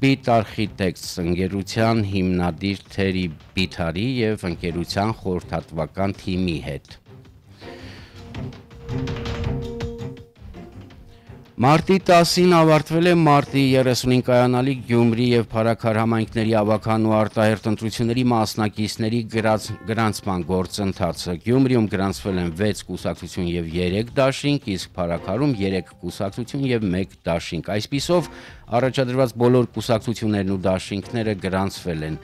Bit Architects ընկերության հիմնադիր Թերի Բիթարի եւ ընկերության խորհրդատվական թիմի հետ։ Մարտի 10-ին ավարտվել է մարտի 35 կայանալի Գյումրի եւ Փարաքար համայնքների ավագան ու արտահերթ ընտրությունների մասնակիցների գրանցման գործընթացը։ Գյումրիում գրանցվել են 6 կուսակցություն եւ 3 դաշինք, իսկ Փարաքարում 3 կուսակցություն եւ 1 դաշինք։ Այսպիսով առաջադրված բոլոր կուսակցություններն ու դաշինքները գրանցվել են։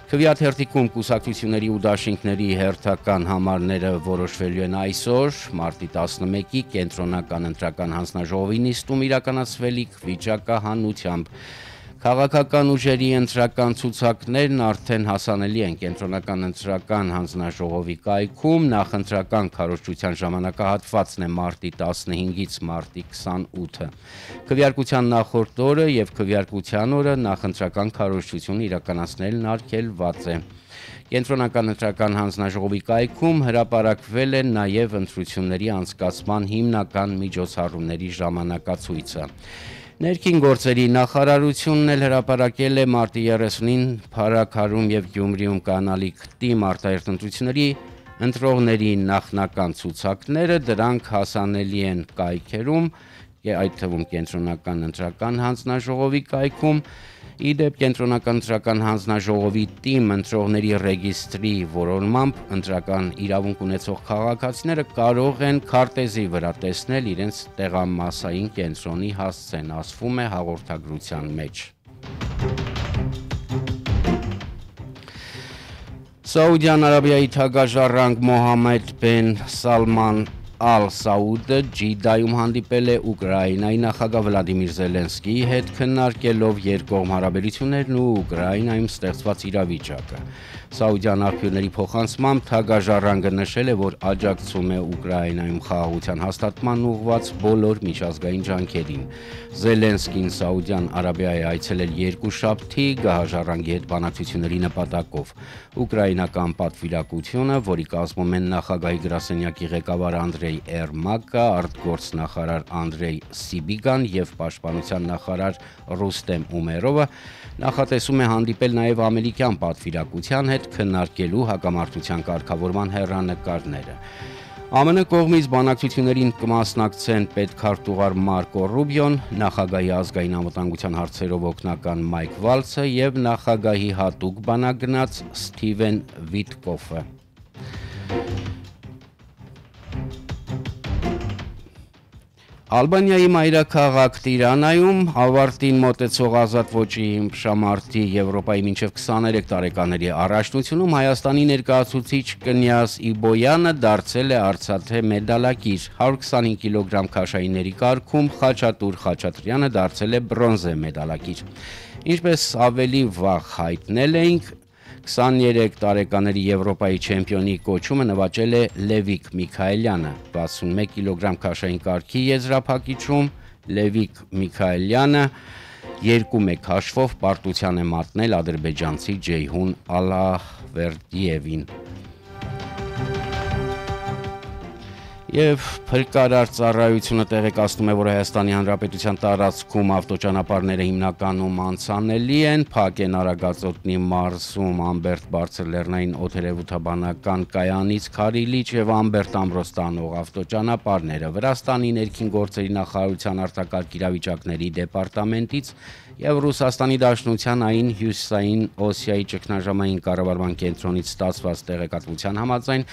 Քվեաթ հերթիկում կուսակցությունների ու դաշինքների հերթական համարները որոշվելու են այսօր, մարտի 11-ի կենտրոնական ընտրական հանձնաժողովի նիստում իրականացվելիք վիճակահանությամբ։ Քաղաքական ուժերի ընտրական ցուցակներն արդեն հասանելի են կենտրոնական ընտրական հանձնաժողովի կայքում, նախընտրական քարոզչության ժամանակահատվածն է մարտի 15-ից մարտի 28-ը։ Քվեարկության նախորդ օրը եւ քվեարկության օրը նախընտրական քարոզչություն իրականացնելն արգելված է։ Կենտրոնական ընտրական հանձնաժողովի կայքում հրապարակվել է նաև ընտրությունների անցկացման հիմնական միջոցառումների ժամանակացույցը։ Ներքին գործերի նախարարությունն էլ հրապարակել է մարտի 30-ին Փարաքարում եւ Գյումրիում կանալիք տիմ արտահերթ ընտրությունների ընտրողների նախնական ցուցակները, դրանք հասանելի են կայքերում, այդ թվում կենտրոնական ընտրական հանձնաժողովի կայքում։ Իդեպ կենտրոնական ընտրական հանձնաժողովի տիմ ընտրողների ռեգիստրի որոնմամբ ընտրական իրավունք ունեցող քաղաքացիները կարող են քարտեզի վրա տեսնել իրենց տեղամասային կենտրոնի հասցեն, ասվում է հաղորդագրության մեջ։ Սաուդյան Արաբիայի թագաժառանգ Մոհամմեդ բեն Սալման Ալ Սաուդը Ջիդայում հանդիպել է Ուկրաինայի նախագահ Վլադիմիր Զելենսկիի հետ, քննարկելով երկկողմ հարաբերություններն ու Ուկրաինայում ստեղծված իրավիճակը։ Սաուդյան աղբյուրների փոխանցմամբ թագաժառանգը նշել է, որ աջակցում է Ուկրաինայում խաղաղության հաստատման ուղղված բոլոր միջազգային ջանքերին։ Զելենսկին Սաուդյան Արաբիայի այցելել երկուշաբթի գահաժառանգի հետ բանակցությունների նպատակով։ Ուկրաինական պատվիրակությունը, որի կազմում են նախագահի գրասենյակի ղեկավար Անդրեյ Էրմակը, արտգործնախարար Անդրեյ Սիբիգան եւ պաշտպանության նախարար Ռուստեմ Ումերովը, նախատեսում է հանդիպել նաև ամերիկյան պատվիրակության հետ քննարկելու հակամարտության կարգավորման հեռանկարները։ ԱՄՆ կողմից բանակցություններին կմասնակցեն պետքարտուղար Մարկո Ռուբիոն, նախագահի ազգային անվտանգության հարցերով օգնական Մայք Վալցը եւ նախագահի հատուկ բանագնաց Սթիվեն Վիտկոֆը։ Ալբանիայի մայրաքաղաք Տիրանայում ավարտին մոտեցող ազատ ոճի իմպշամարտի Եվրոպայի մինչև 23 տարեկաների առաջնությունում Հայաստանի ներկայացուցիչ Կնյազ Իբոյանը դարձել է արծաթե մեդալակիր, 125 կիլոգրամ քաշայինների կարգում Խաչատուր Խաչատրյանը դարձել է բրոնզե մեդալակիր։ Ինչպես ավելի վաղ հայտնել էինք, 23 տարեկաների Եվրոպայի չեմպիոնի կոչումը նվաճել է Լևիկ Միքայելյանը, 61 կիլոգրամ քաշային կարգի եզրափակիչում Լևիկ Միքայելյանը 2-1 հաշվով պարտության է մատնել ադրբեջանցի Ջեյհուն Ալավերդիևին։ Եվ փրկարար ծառայությունը տեղեկացնում է, որ Հայաստանի Հանրապետության տարածքում ավտոճանապարհները հիմնականում անցանելի են, փակ են Արագածոտնի մարզում Ամբերտ բարձր լեռնային օդերևութաբանական կայանից Քարիլիչ եւ Ամբերտ Ամրոց տանող ավտոճանապարհները, Վրաստանի ներքին գործերի նախարարության արտակարգ իրավիճակների դեպարտամենտից եւ Ռուսաստանի Դաշնության այն հյուսիսային Օսիայի ճգնաժամային կառավարման կենտրոնից ստացված տեղեկատվության համաձայն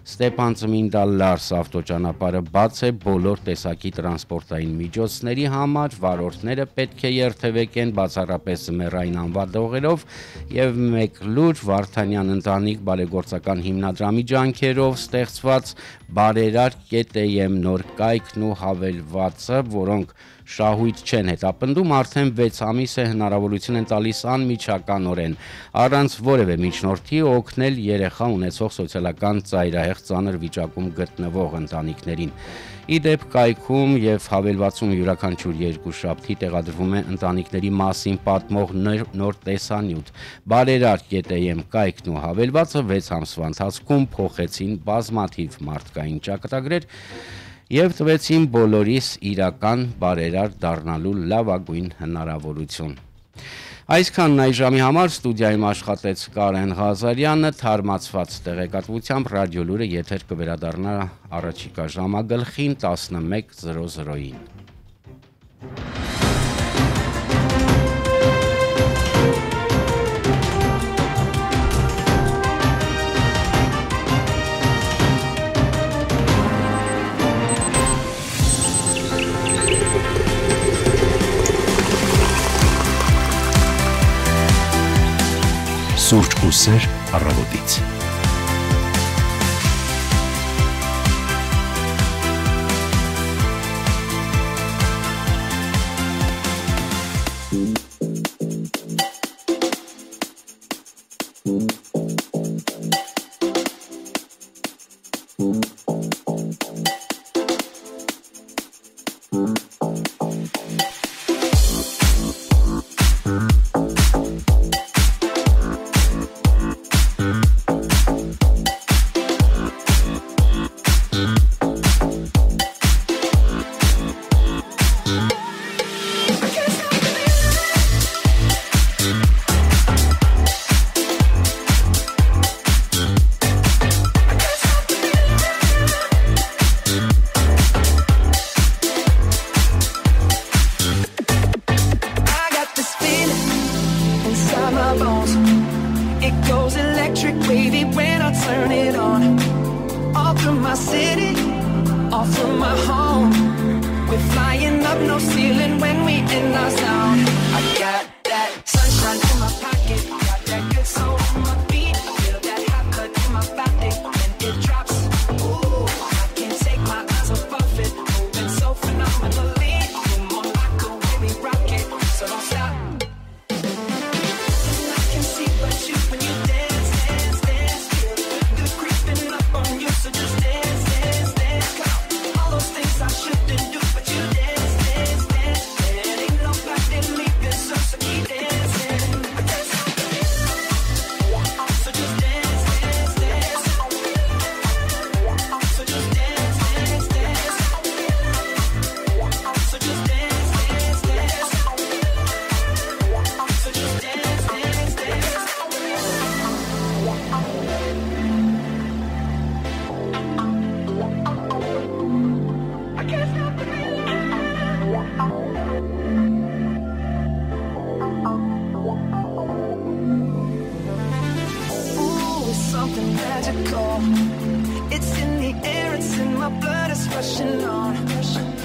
Ստեփան Ծմինդա Լարս ավտոճանապարհը բաց է բոլոր տեսակի տրանսպորտային միջոցների համար, վարորդները պետք է երթևեկեն բացառապես զմերային անվադողերով եւ մեկ լուր Վարդանյան ընտանիք բարեգործական հիմնադրամի ջանքերով ստեղծված բարերար.am նոր կայքն ու հավելվածը, որոնք շահույթ չեն հետապնդում, արդեն 6 ամիս է հնարավորություն են տալիս անմիջականորեն, առանց որևէ միջնորդի օգնել երեխա ունեցող սոցիալական ծայրահեղ ծանր վիճակում գտնվող ընտանիքներին։ Իդեպ կայքում եւ հավելվածում յուրաքանչյուր 2 շաբթի տեղադրվում է ընտանիքների մասին պատմող նոր տեսանյութ։ Բարերար.am կայքն ու հավելվածը 6 ամսվա ընթացքում փոխեցին բազմաթիվ մարդկային ճակատագրեր եւ տվեցին բոլորիս իրական բարերար դառնալու լավագույն հնարավորություն։ Այսքանն այս ժամի համար ստուդիայում աշխատեց Կարեն Ղազարյանը, թարմացված տեղեկատվությամբ ռադիոլուրը եթեր կվերադառնա առաջիկա ժամագլխին 11:00-ին։ Սուրճ ու սեր առավոտից։ something magical. It's in the air, it's in my blood, it's rushing on.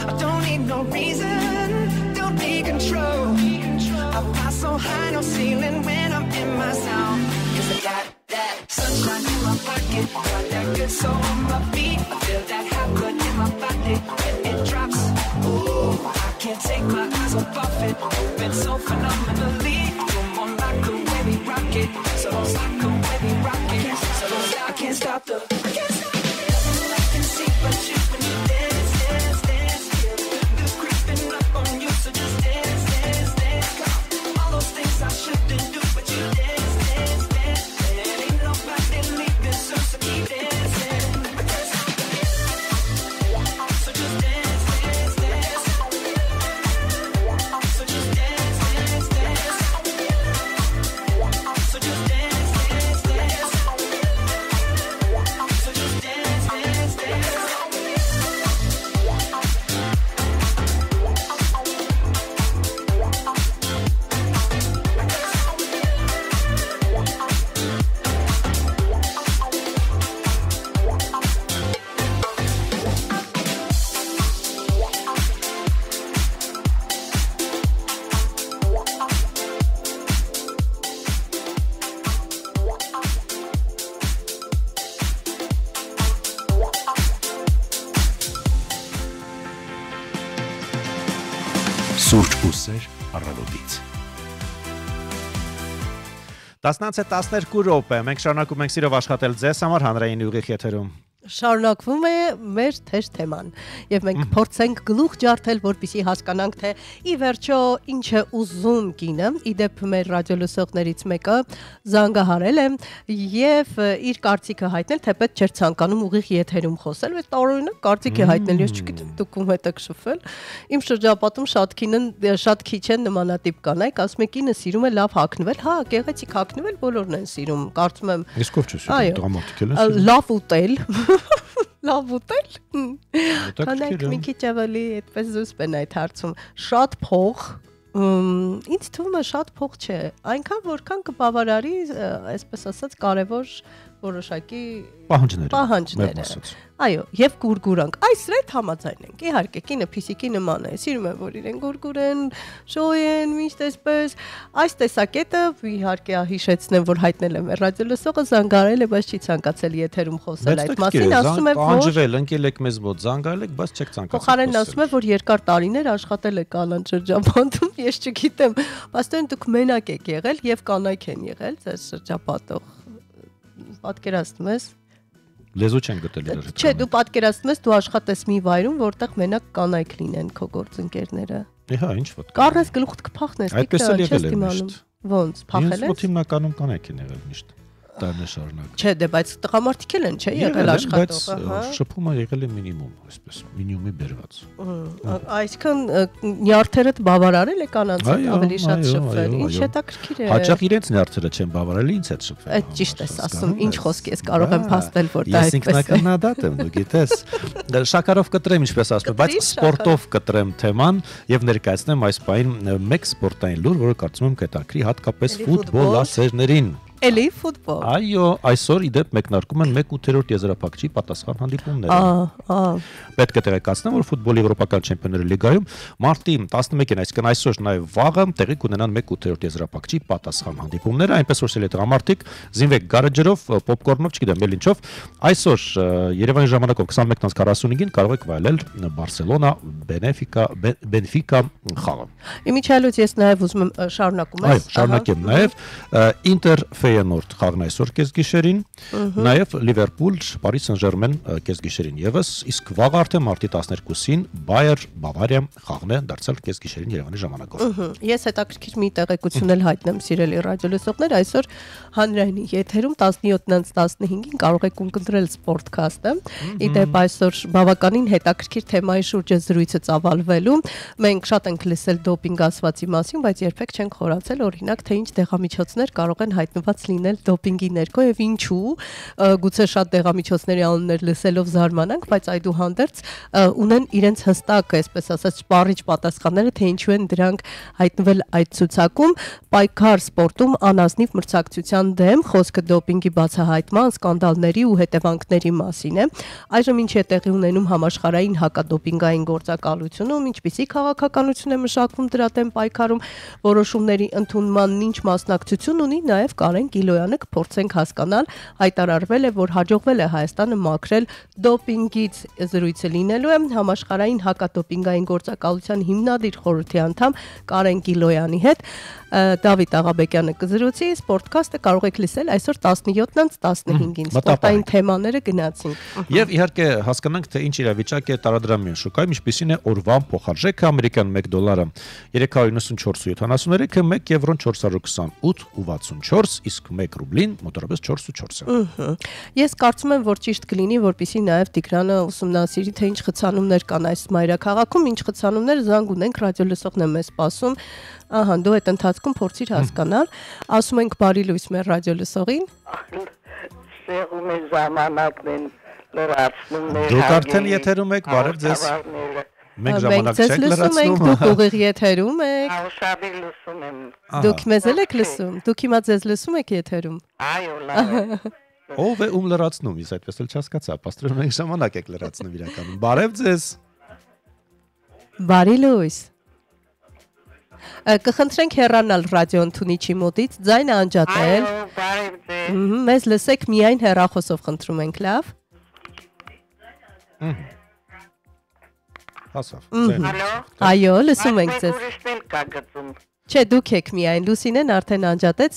I don't need no reason, don't need control. I fly so high, no ceiling when I'm in my zone. 'Cause I got that sunshine in my pocket, got that good soul on my feet. I feel that hot blood in my body when it drops. Ooh, I can't take my eyes off it. Moving so phenomenally. Come on, like a wavy rocket. So like a wavy rocket. So I can't stop the. I can't stop the. Nothing I can see but you when you dance, dance, dance. Feel the creeping up on you, so just dance, dance, dance. Come on. All those things I shouldn't do, but you dance, dance, dance. And ain't nobody leaving, so keep dancing. I can't stop the. So just dance, dance, dance. So just dance, dance, dance. So just dance, dance, dance. So just dance, dance, dance. Սուրճ ու սեր առավոտից։ 10:12 րոպե։ Մենք շարունակում ենք սիրով աշխատել ձեզ համար հանրային ուղիղ եթերում։ Շարունակվում է մեր թեժ թեման եւ մենք փորձենք գլուխ ջարդել, որպեսզի հասկանանք թե ի վերջո ինչ է ուզում կինը։ Իդեպ մեր ռադիոլսողներից մեկը զանգահարել է եւ իր կարծիքը հայտնել, թե պետք չէր ցանկանում ուղիղ եթերում խոսել, բայց տարօրինակ կարծիք է հայտնել, ես չգիտեմ դուք ում հետ եք շփվել։ Իմ շրջապատում շատ քիչ են նմանատիպ կանայք, ասում են կինը սիրում է լավ հագնվել, հա, գեղեցիկ հագնվել բոլորն են սիրում, կարծում եմ։ Իսկ ով չէ սիրում դրամատիկ էլ է։ Լավ ուտել Լավ ուտել։ Կանայք մի քիչ ավելի այդպես զուսպ են այդ հարցում։ Շատ փող, ինձ թվում է շատ փող չէ։ Այնքան որքան կբավարարի, այսպես ասած, կարևոր որոշակի պահանջները։ Այո, եւ գուրգուրանք։ Այս ռետ համաձայն ենք։ Իհարկե, կինը փիսիկի նման է, սիրում է, որ իրեն գուրգուրեն, շոյեն, միշտ այսպես։ Այս տեսակետը իհարկե հիշեցնեմ, որ հայտնել եմ ռադիոլսողը զանգարել է, բայց չի ցանկացել եթերում խոսել այդ մասին, ասում է, որ անջվել, ընկել եք մեզ մոտ, զանգարել եք, բայց չեք ցանկացել։ Փոխարենն ասում է, որ երկար տարիներ աշխատել է կանանց շրջապատում, ես չգիտեմ, բայց դուք մենակ եք եղել եւ կանայք են եղել ձեր շրջապատող։ Պատկերացնում ես Լեզու չեն գտել իրար հետ։ Չէ, դու պատկերացնում ես, դու աշխատես մի վայրում, որտեղ մենակ կանայք լինեն քո գործընկերները։ Հա, ինչ ոտ։ Կառես գլուխդ կփախնես, այդպես էլ եղել է միշտ։ Ոնց, փախել ես։ Ես հիմնականում կանայք են եղել միշտ։ Տարիներ շարունակ։ Չէ, դե բայց տղամարդիկ են, չէ, եղել աշխատողը, հա։ Բայց շփումը եղել է մինիմում, այսպես, մինիմումի բերված։ Այսքան նյարդերդ բավարարել է կանանց ավելի շատ շփվել։ Ինչ հետաքրքիր է։ Հաճախ իրենց նյարդերը չեն բավարարել, ինձ հետ շփվել։ Այդ ճիշտ ես ասում, ինչ խոսք ես կարող եմ փաստել, որ դա այդպես է։ Ես ինքնակնդատ եմ, դու գիտես։ Շաքարով կտրեմ, ինչպես ասում, բայց սպորտով կտրեմ թեման եւ ներկայացնեմ այս պահին մեկ սպորտային լուր, որը կարծում եմ կհետաքրի հատկապես ֆուտբոլասերներին։ Էլի ֆուտբոլ։ Այո, այսօր իդեպ մեկնարկում են 1/8 եզրափակչի պատասխան հանդիպումները։ Պետք է տեղեկացնեմ, որ ֆուտբոլի եվրոպական չեմպիոնների լիգայում մարտի 11-ին, այսինքն այսօր նաև վաղը տեղի կունենան 1/8 եզրափակչի պատասխան հանդիպումները, այնպես որ սիրելի տղամարդիկ, զինվեք գարեջրով, պոպկորնով, չգիտեմ, էլ ինչով։ Այսօր Երևանի ժամանակով 21:45-ին կարող եք վայելել Բարսելոնա Բենֆիկա խաղը։ Իմիջիայլոց ես նաև ուզում եմ շարունակում եմ։ Այո, շարունակեմ նաև Ինտեր Ֆեյենորդ խաղն այսօր կեսգիշերին, նաև Լիվերպուլ Պարիս Սեն-Ժերմեն կեսգիշերին եւս, իսկ վաղ արդեն մարտի 12-ին Բայեր Բավարիա խաղն է դարձել կեսգիշերին Երևանի ժամանակով։ Ես հետաքրքիր մի տեղեկություն էլ հայտնեմ, սիրելի ռադիոլսողներ, այսօր հանրայինի եթերում 17:15-ին կարող եք ունկնդրել սպորտքասթը։ Իդեպ այսօր բավականին հետաքրքիր թեմայի շուրջ է զրույցը ծավալվելու։ Մենք շատ ենք լսել դոպինգ ասվածի մասին, բայց երբեք չենք խորացել օրինակ թե ինչ դեղամիջոցներ կարող են հայտնված կորած լինել դոպինգի ներքո եւ ինչու գուցե շատ դեղամիջոցների անուններ լսելով զարմանանք, բայց այդուհանդերձ ունեն իրենց հստակ, այսպես ասած, սպառիչ պատասխանները, թե ինչու են դրանք հայտնվել այդ ցուցակում, պայքար սպորտում անազնիվ մրցակցության դեմ, խոսքը դոպինգի բացահայտման, սկանդալների ու հետևանքների մասին է։ Այժմ ինչ է տեղի ունենում համաշխարհային հակադոպինգային գործակալությունում, ինչպիսի քաղաքականություն է մշակվում դրա դեմ պայքարում, որոշումների ընդունմանն ինչ մասնակցություն ունի, նաև Կարեն Գիլոյանը կփորձենք հասկանալ, հայտարարվել է, որ հաջողվել է Հայաստանը մաքրել դոպինգից զրույցը լինելու է համաշխարհային հակադոպինգային գործակալության հիմնադիր խորհրդի անդամ Կարեն Գիլոյանի հետ։ Դավիթ Աղաբեկյանը կզրուցի, սպորտքասթը կարող եք լսել այսօր 17:15-ին, սպորտային թեմաները գնացինք։ Եվ իհարկե հասկանանք, թե ինչ իրավիճակ է տարադրամի շուկայում, ինչպիսին է օրվան փոխարժեքը, ամերիկյան $1 $394.73, 1 եվրոն 428.64, իսկ 1 ռուբլին մոտավորապես 4.4 է։ Ես կարծում եմ, որ ճիշտ կլինի, որպեսզի նաև Տիգրանը ուսումնասիրի, թե ինչ խցանումներ կան այս մայրաքաղաքում, ինչ խցանումներ զանգ ունենք, ռադիո լսողն է մեզ սպասում։ Ահա, դու այդ ընթացքում փորձիր հասկանալ։ Ասում ենք բարի լույս մեր ռադիո լսողին։ Սեղում է ժամանակն են լրացնում մեր։ Դուք արդեն եթերում եք, բարև ձեզ։ Մենք ժամանակ չենք լրացնում։ Դուք ուղիղ եթերում եք։ Աշաբի լսում եմ։ Դուք մեզ եք լսում։ Դուք հիմա ձեզ լսում եք եթերում։ Այո, լավ։ Ով է ում լրացնում, ես այդպես էլ չհասկացա։ Պաստոր մենք ժամանակ եք լրացնում իրականում։ Բարև ձեզ։ Բարի լույս։ Կխնդրենք հեռանալ ռադիո ընդունիչի մոտից, ձայնը անջատել։ Այո, բարև ձեզ։ Մեզ լսեք միայն հեռախոսով, խնդրում ենք, լավ։ Հասավ։ Ալո։ Այո, լսում ենք ձեզ։ Ուրիշն կա գծում։ Չէ, դուք եք միայն, Լուսինեն արդեն անջատեց,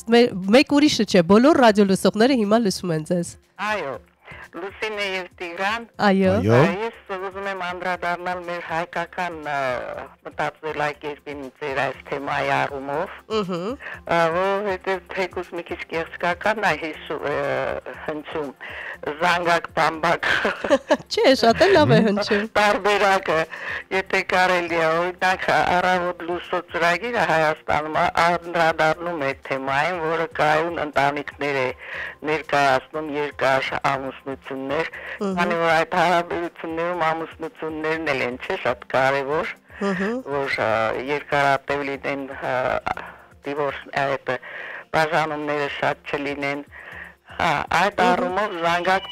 մեկ ուրիշը չէ, բոլոր ռադիո լսողները հիմա լսում են ձեզ։ Այո, Լուսինե եւ Տիգրան։ Այո։ Ես ուզում եմ անդրադառնալ մեր հայկական մտածելակերպին ձեր այս թեմայի առումով։ Որովհետեւ թեկուզ մի քիչ կեղծական է հնչում զանգակ բամբակ։ Չէ, շատ է լավ է հնչում։ Տարբերակը, եթե կարելի է, օրինակ առավոտ լուսո ծրագիրը Հայաստանում անդրադառնում է թեմային, որը կայուն ընտանիքներ է ներկայացնում երկար ամուսնություններ, քանի որ այդ հարաբերություններում ամուսնություններն էլ են չէ շատ կարևոր, որ երկարատև լինեն, դիվորս այդ բաժանումները շատ չլինեն։ Այդ առումով զանգակ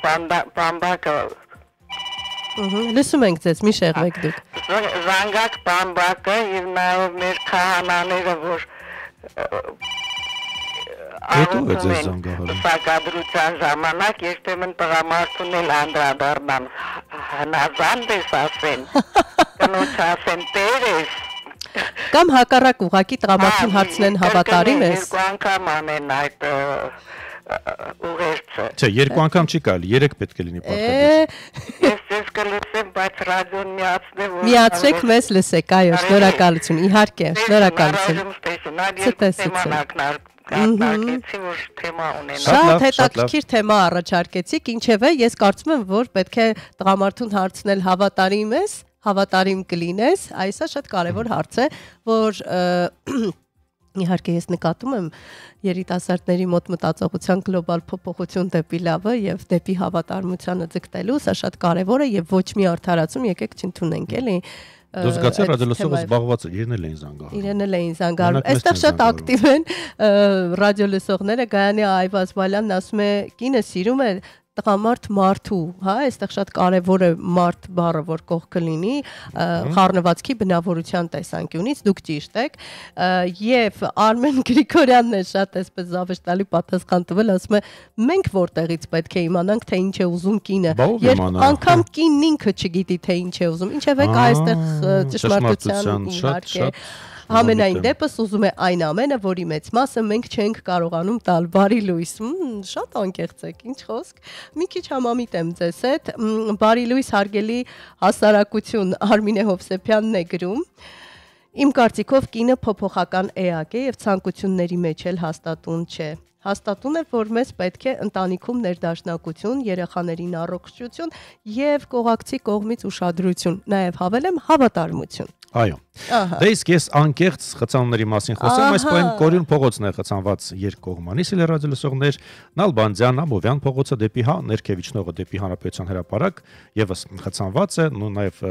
բամբակը լսում ենք ձեզ, մի շեղվեք դուք։ Զանգակ բամբակը եւ նաեւ մեր քահանաները, որ Ո՞վ է ձեզ զանգահարում։ Սակադրության ժամանակ երբեմն տղամարդուն էլ անդրադառնան հնազանդ ես ասեն, կնոջ ասեն տեր ես։ Կամ հակառակ ուղակի տղամարդուն հարցնեն հավատարիմ ես։ Երկու անգամ անեն այդ ուղերձը։ Չէ, երկու անգամ չի կարելի, 3 պետք է լինի պարտադիր։ Ես ձեզ կլսեմ, բայց ռադիոն միացնեմ։ Միացրեք մեզ լսեք, այո, շնորհակալություն, իհարկե, շնորհակալություն։ Շատ հետաքրքիր թեմա առաջարկեցիք, ինչևէ ես կարծում եմ, որ պետք է տղամարդուն հարցնել հավատարիմ ես, հավատարիմ կլինես, այսա շատ կարևոր հարց է, որ իհարկե ես նկատում եմ երիտասարդների մոտ մտածողության գլոբալ փոփոխություն դեպի լավը եւ դեպի հավատարմությանը ձգտելու, սա շատ կարևոր է եւ ոչ մի արդարացում եկեք չընդունենք, էլի։ Դու զգացի ռադիոլսողը զբաղված էր, իրեն էլ էին զանգահարում։ Իրեն էլ էին զանգահարում։ Այստեղ շատ ակտիվ են ռադիոլսողները, Գայանի Այվազբալյանն ասում է, կինը սիրում է տղամարդ մարդու, հա, այստեղ շատ կարևոր է մարդ բառը, որ կողքը լինի, խառնվածքի բնավորության տեսանկյունից, դուք ճիշտ եք, եւ Արմեն Գրիգորյանն է շատ այսպես զավեշտալի պատասխան տվել, ասում է, մենք որտեղից պետք է իմանանք, թե ինչ է ուզում կինը, երբ անգամ կինն ինքը չգիտի, թե ինչ է ուզում, ինչեւ եկա այստեղ ճշմարտության իհարկե Համենայն դեպս ուզում է այն ամենը, որի մեծ մասը մենք չենք կարողանում տալ, բարի լույս, շատ անկեղծ եք, ինչ խոսք, մի քիչ համամիտ եմ ձեզ հետ, բարի լույս հարգելի հասարակություն, Արմինե Հովսեփյանն է գրում, իմ կարծիքով կինը փոփոխական էակ է և ցանկությունների մեջ էլ հաստատուն չէ, հաստատում է, որ մեզ պետք է ընտանիքում ներդաշնակություն, երեխաներին առողջություն եւ կողակցի կողմից ուշադրություն, նաեւ հավելեմ հավատարմություն։ Այո։ Դե իսկ ես անկեղծ խցանումների մասին խոսեմ, այս պայն Կորյուն փողոցն է խցանված երկկողմանի սիլերաձելսողներ, Նալբանդյան, Ամովյան փողոցը դեպի ներքևիչնողը դեպի Հանրապետության հրապարակ եւս խցանված է, ու նաեւ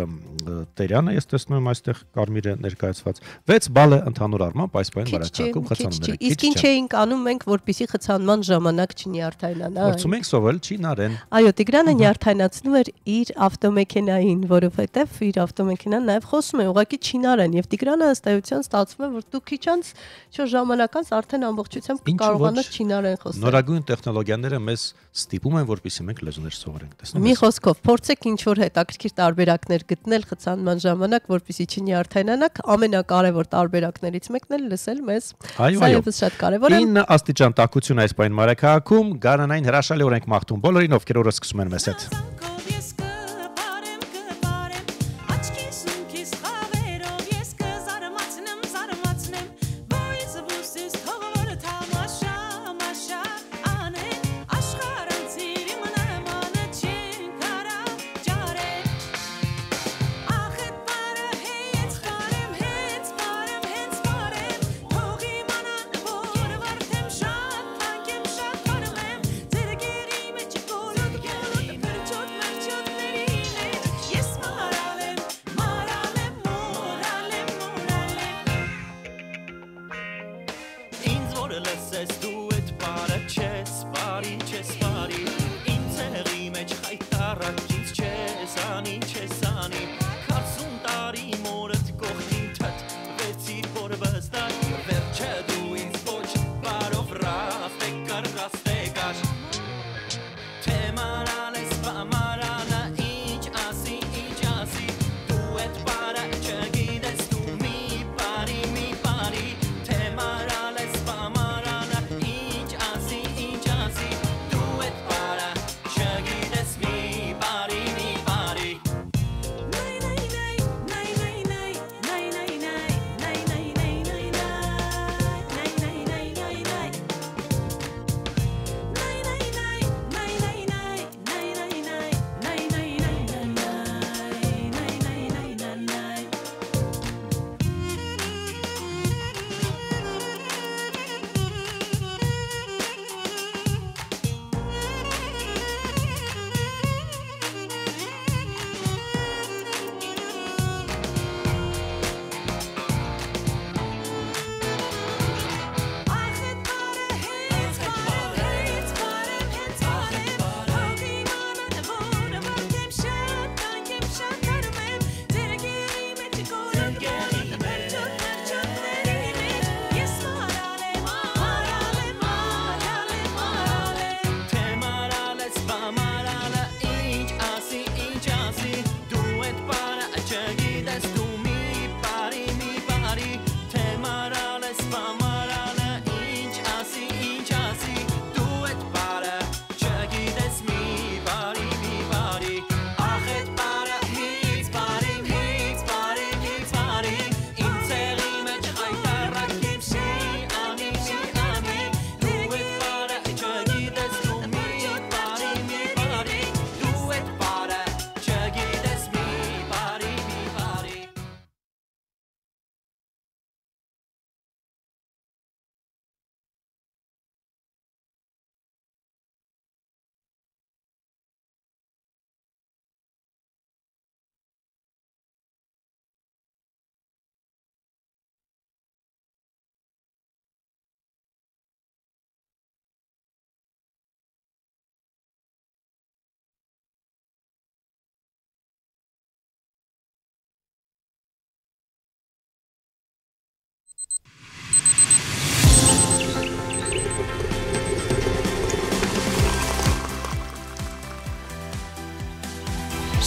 Տերյանը ես տեսնում եմ այստեղ կարմիրը ներկայացված 6 բալ է ընդհանուր առմամբ այս պայն վարակայքում խցանումները։ Իսկ ինչ էինք անում մենք, որպեսզի խցանման ժամանակ չնյարդայնանա։ Փորձում ենք սովորել չի նարեն։ Այո, Տիգրանը նյարդայնացնում էր իր ավտոմեքենային, որովհետեւ իր ավտոմեքենան նաեւ խոսում է ուղղակի չինարեն եւ Տիգրանը ըստ էության ստացվում է, որ դու քիչ անց չոր ժամանակ անց արդեն ամբողջությամբ կարողանաս չինարեն խոսել։ Նորագույն տեխնոլոգիաները մեզ ստիպում են, որպեսզի մենք լեզուներ սովորենք, տեսնում ես։ Մի խոսքով, փորձեք ինչ որ հետաքրքիր տարբերակներ գտնել խցանման ժամանակ, որպեսզի չնյարդայնանաք, ամենակարևոր տարբերակներից մեկն է լսել մեզ։ Սա եւս շատ կարևոր է։ 9 աստիճան տաքություն այս պայն մարաքայքում, գարանային հրաշալի օրենք մաղթում բոլորին, ովքեր օրը սկսում են մեզ հետ։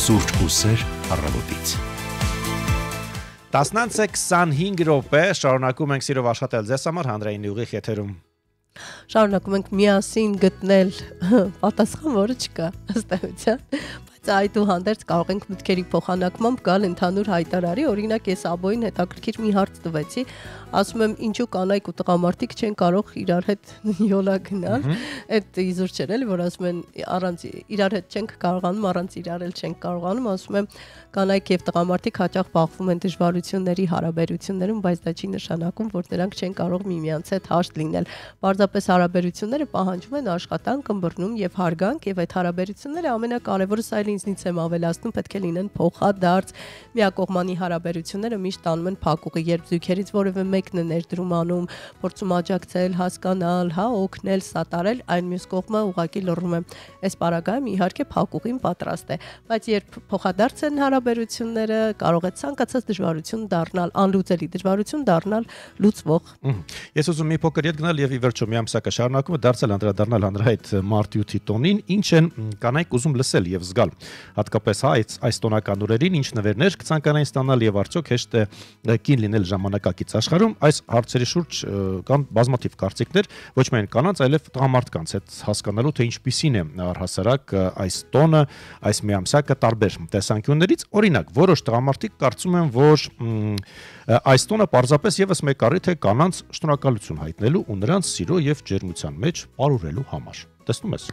Սուրճ ու սեր առավոտից 10:25 րոպե շարունակում ենք սիրով աշխատել ձեզ համար հանրային ուղիղ եթերում շարունակում ենք միասին գտնել պատասխան, որը չկա ըստ էության, բայց բայց այդուհանդերձ կարող ենք մտքերի փոխանակմամբ գալ ընդհանուր հայտարարի, օրինակ ես Աբոյին հետաքրքիր մի հարց տվեցի, ասում եմ ինչու կանայք ու տղամարդիկ չեն կարող իրար հետ յոլա գնալ, այդ իզուր չէր էլի, որ ասում են առանց իրար հետ չենք կարողանում, առանց իրար էլ չենք կարողանում, ասում եմ կանայք եւ տղամարդիկ հաճախ բախվում են դժվարությունների հարաբերություններում, բայց դա չի նշանակում, որ նրանք չեն կարող միմյանց հետ հաշտ լինել։ Պարզապես հարաբերությունները պահանջում են աշխատանք, ըմբռնում եւ հարգանք, եւ այդ հարաբերությունները ամենակարևորը սա էլ ինձնից եմ ավելացնում, պետք է լինեն փոխադարձ, միակողմանի հարաբերությունները միշտ տանում են փակուղի, երբ զույգերից որևէ մեկն է ներդրում անում, փորձում աջակցել, հասկանալ, հա, օգնել, սատարել, այն մյուս կողմը ուղղակի լռում է։ Այս պարագայում իհարկե փակուղին պատրաստ է, բայց երբ փոխադարձ են հարաբերությունները, կարող է ցանկացած դժվարություն դառնալ, անլուծելի դժվարություն դառնալ լուծվող։ Ես ուզում մի փոքր ետ գնալ եւ ի վերջո մի ամսակա շարունակումը դարձել անդրադառնալ հանրահայտ մարտի 8-ի տոնին, ինչ են կանայք ուզում լսել եւ զգալ։ Հատկապես այս տոնական օրերին ինչ նվերներ կցանկանային ստանալ եւ արդյոք հեշտ է կին լինել ժամանակակից աշխարհում, այս հարցերի շուրջ կան բազմաթիվ կարծիքներ, ոչ միայն կանանց, այլև տղամարդկանց հետ հասկանալու թե ինչպիսին է առհասարակ այս տոնը, այս միամսակը տարբեր տեսանկյուններից։ Օրինակ, որոշ տղամարդիկ կարծում են, որ այս տոնը պարզապես եւս մեկ առիթ է կանանց շնորհակալություն հայտնելու ու նրանց սիրո եւ ջերմության մեջ պարուրելու համար։ Տեսնում ես։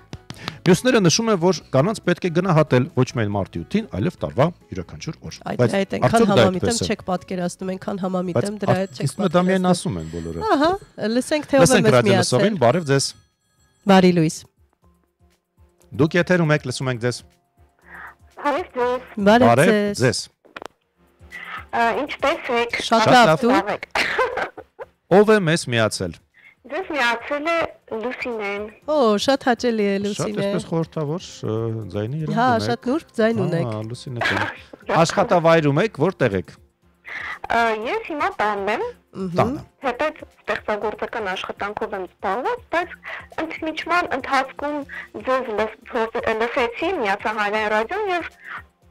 Մյուսները նշում են, որ կանանց պետք է գնահատել ոչ միայն մարտի 8-ին, այլև տարվա յուրաքանչյուր օր։ Բայց այնքան համամիտ եմ, չեք պատկերացնում, այնքան համամիտ եմ դրա հետ չեք պատկերացնում։ Դա միայն ասում են բոլորը։ Ահա, լսենք թե ով է մեզ միացել։ Բարև ձեզ։ Բարի լույս։ Դուք եթերում եք, լսում ենք ձեզ։ Բարև ձեզ։ Բարև ձեզ։ Ինչպե՞ս եք։ Շատ լավ, դու։ Ով է մեզ միացել։ Ձեզ միացել է Լուսինեն։ Օ, շատ հաճելի է Լուսինե։ Շատ այսպես խորհրդավոր ձայնի իրեն։ Հա, շատ նուրբ ձայն ունեք։ Հա, Լուսինե։ Աշխատավայրում եք, որտեղ եք։ Ես հիմա տանն եմ։ Տանը։ Հետո ստեղծագործական աշխատանքով եմ զբաղված, բայց ընդմիջման ընթացքում ձեզ լսեցի Միացյալ ռադիոն եւ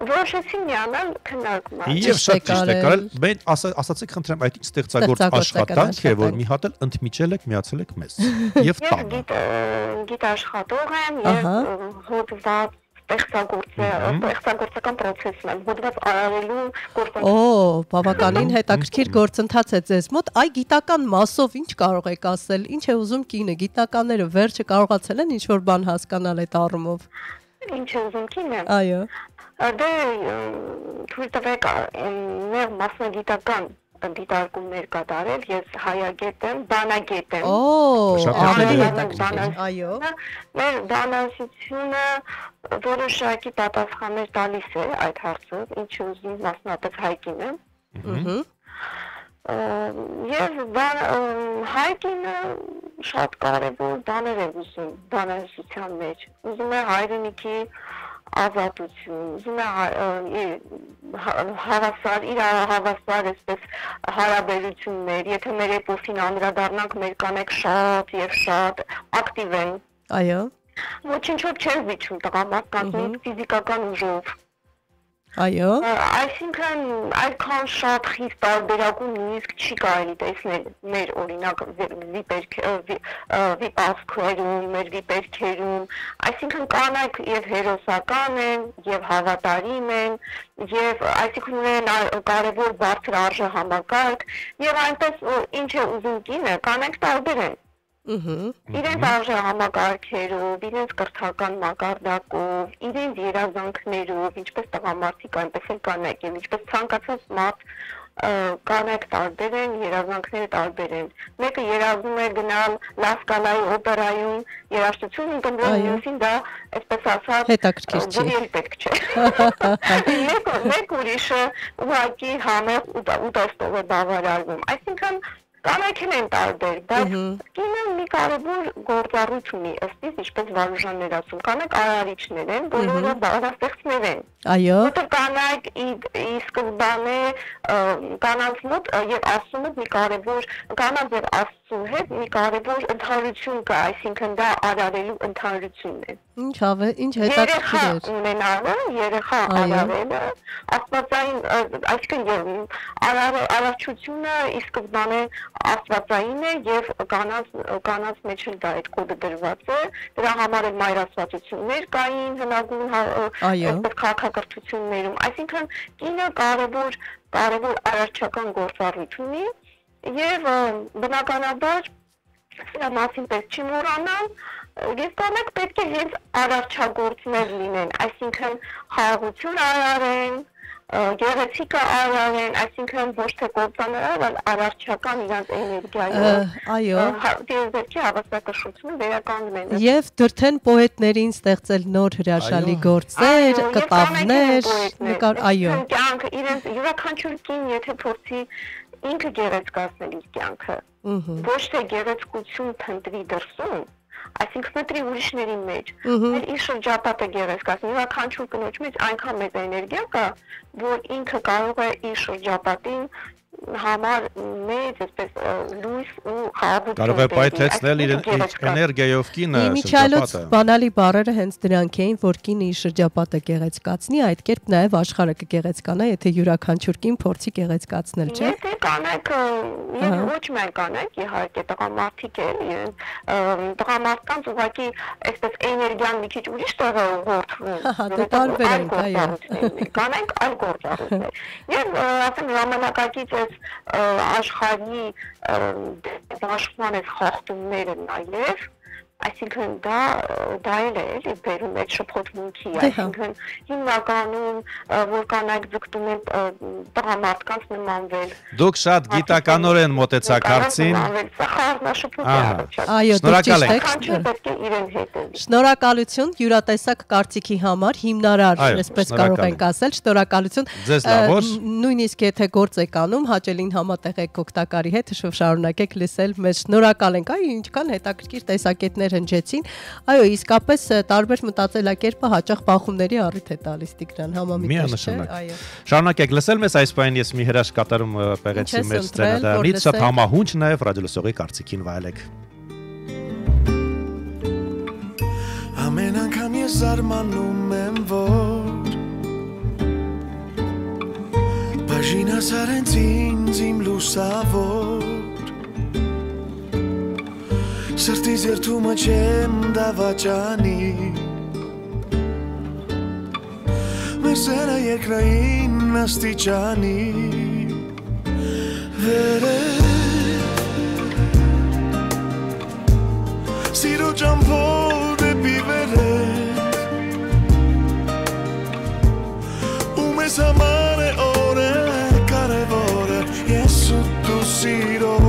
որոշեցի միանալ քննարկման։ Եվ շատ ճիշտ է կարել։ Մենք ասացեք խնդրեմ, այդ ինչ ստեղծագործ աշխատանք է, որ մի հատ էլ ընդմիջել եք, միացել եք մեզ։ Եվ տանը։ Գիտաշխատող եմ եւ հոդված ստեղծագործական process-ն եմ, հոդված արարելու գործընթաց։ Օ, բավականին հետաքրքիր գործընթաց է ձեզ մոտ։ Այ գիտական մասով ինչ կարող եք ասել, ինչ է ուզում կինը, գիտնականները վերջը կարողացել են ինչ-որ բան հասկանալ այդ առումով։ Ինչ է ուզում կինը։ Այո։ Դե թույլ տվեք մեր մասնագիտական դիտարկումներ կատարել, ես հայագետ եմ, բանագետ եմ։ Այո։ Մեր բանասությունը որոշակի պատասխաններ տալիս է այդ հարցով, ինչ ուզում մասնատած հայկինը։ Եվ հայկինը շատ կարևոր բաներ է ուզում բանասության մեջ։ Ուզում է հայրենիքի ազատություն, ուզում է հավասար, իրար հավասար այսպես հարաբերություններ, եթե մեր էպոսին անդրադառնանք, մեր կանայք շատ եւ շատ ակտիվ են։ Այո։ Ոչինչով չեն զիջում տղամարդկանց ֆիզիկական ուժով։ Այո։ Այսինքն այդքան շատ խիստ տարբերակում նույնիսկ չի կարելի տեսնել մեր օրինակ վիպասքերում, մեր վիպերքերում, այսինքն կանայք եւ հերոսական են, եւ հավատարիմ են, եւ այսինքն ունեն կարևոր բարձր արժե համակարգ, եւ այնպես ինչ է ուզում կինը, կանայք տարբեր են։ Իրենց արժե համակարգերով, իրենց կրթական մակարդակով, իրենց երազանքներով, ինչպես տղամարդիկ, այնպես էլ կանայք, եւ ինչպես ցանկացած մարդ կանայք տարբեր են, երազանքները տարբեր են։ Մեկը երազում է գնալ Լա Սկալայի օպերայում երաժշտություն ընդունել, մյուսին դա այսպես ասած հետաքրքիր չի։ Պետք չէ։ Մեկ ուրիշը ուղղակի համեղ ու տեստով է բավարարվում։ Այսինքն կանայքն են տարբեր, բայց կինը մի կարևոր գործառույթ ունի, ըստ իս, ինչպես Վարուժանն էր ասում, կանայք արարիչներ են, բոլորը բանաստեղծներ են։ Այո։ Որտեղ կանայք ի սկզբանե կանանց մոտ եւ Աստծու մոտ մի կարեւոր կանանց եւ Աստծու հետ մի կարեւոր ընդհանրություն կա, այսինքն դա արարելու ընդհանրությունն է։ Ինչ հետաքրքիր է։ Ունենալը, երեխա արարելը, աստվածային, այսինքն արարչությունը ի սկզբանե աստվածային է եւ կանանց մեջ էլ դա այդ կոդը դրված է։ Դրա համար էլ մայրաստվածություններ կային հնագույն այսպես քաղաքակրթություններում, այսինքն կինը կարևոր արարչական գործառույթ ունի եւ բնականաբար սրա մասին պետք չի մոռանալ եւ կանայք պետք է հենց արարչագործներ լինեն, այսինքն խաղաղություն արարեն, գեղեցիկը արարեն, այսինքն ոչ թե կործանարար, այլ արարչական իրանց էներգիայով։ Այո։ Դերքի հավասարակշռությունը վերականգնեն։ Եվ դրթեն պոետներին ստեղծել նոր հրաշալի գործեր, կտավներ, այո։ Կյանքը իրենց յուրաքանչյուր կին, եթե փորձի ինքը գեղեցկացնել իր կյանքը, ոչ թե գեղեցկություն փնտրի դրսում, այսինքն փնտրի ուրիշների մեջ, այլ իր շրջապատը գեղեցկացնել։ Յուրաքանչյուր կնոջ մեջ այնքան մեծ էներգիա կա, որ ինքը կարող է իր շրջապատին համար մեծ այսպես լույս ու խաղաղություն կարող է պայթեցնել իր էներգիայով կինը շրջապատը։ Բանալի բառերը հենց դրանք էին, որ կինը իր շրջապատը գեղեցկացնի, այդ կերպ նաև աշխարհը կգեղեցկանա, եթե յուրաքանչյուր կին փորձի գեղեցկացնել, չէ՞։ Եթե կանայք, եւ ոչ միայն կանայք, իհարկե տղամարդիկ էլ իրեն, տղամարդկանց ուղղակի այսպես էներգիան մի քիչ ուրիշ տեղ է ուղղորդվում։ Դա տարբեր են, այո։ Կանայք այլ գործառույթներ։ Եւ ասեմ ժամանակակից աշխարհի դաշտման այս խախտումները նաև, այսինքն դա էլ է էլի բերում այդ շփոթմունքի, այսինքն հիմնականում որ կանայք ձգտում են տղամարդկանց նմանվել։ Դուք շատ գիտականորեն մոտեցաք հարցին։ Այո, շնորհակալ ենք։ Շնորհակալություն յուրատեսակ կարծիքի համար, հիմնարար, այսպես կարող ենք ասել, շնորհակալություն։ Նույնիսկ եթե գործ եք անում, հաճելին համատեղ եք օգտակարի հետ, շարունակեք լսել մեզ։ Շնորհակալ ենք, այ ինչքան հետաքրքիր տեսակետներ հնչեցին։ Այո, իսկապես տարբեր մտածելակերպը հաճախ բախումների առիթ է տալիս Տիգրան, համամիտ է, այո։ Շարունակեք լսել մեզ, այս պահին ես մի հրաշք կատարում պեղեցի մեր սցենարից, շատ համահունչ նաև ռադիոլսողի կարծիքին վայելեք։ Ամեն անգամ ես զարմանում եմ, որ բաժինս արենց ինձ իմ լուսավոր Սրտիս երթումը չեմ դավաճանի Մեր սերը երկրային աստիճանի Վերև Սիրո ճամփոր դեպի վերև Ու մեզ համար է օրը կարևորը Ես ու դու սիրով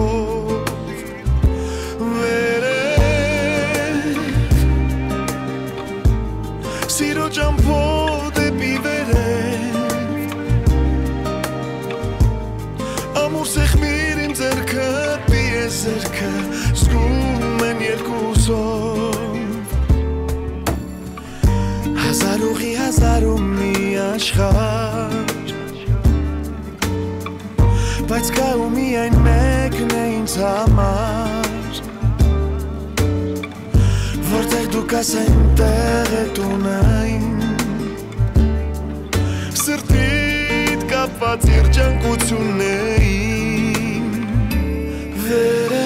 Սիրո ճամփոր դեպի վերև Ամուր սեղմիր իմ ձեռքը, պիես ձեռքը Զգում են երկուսով Հազարուղի հազարում մի աշխարհ Բայց կա ու միայն մեկն է ինձ համար Որտեղ դուք ասենտեղ է տունային Սրտիդ կապված երջանկություններին Վերև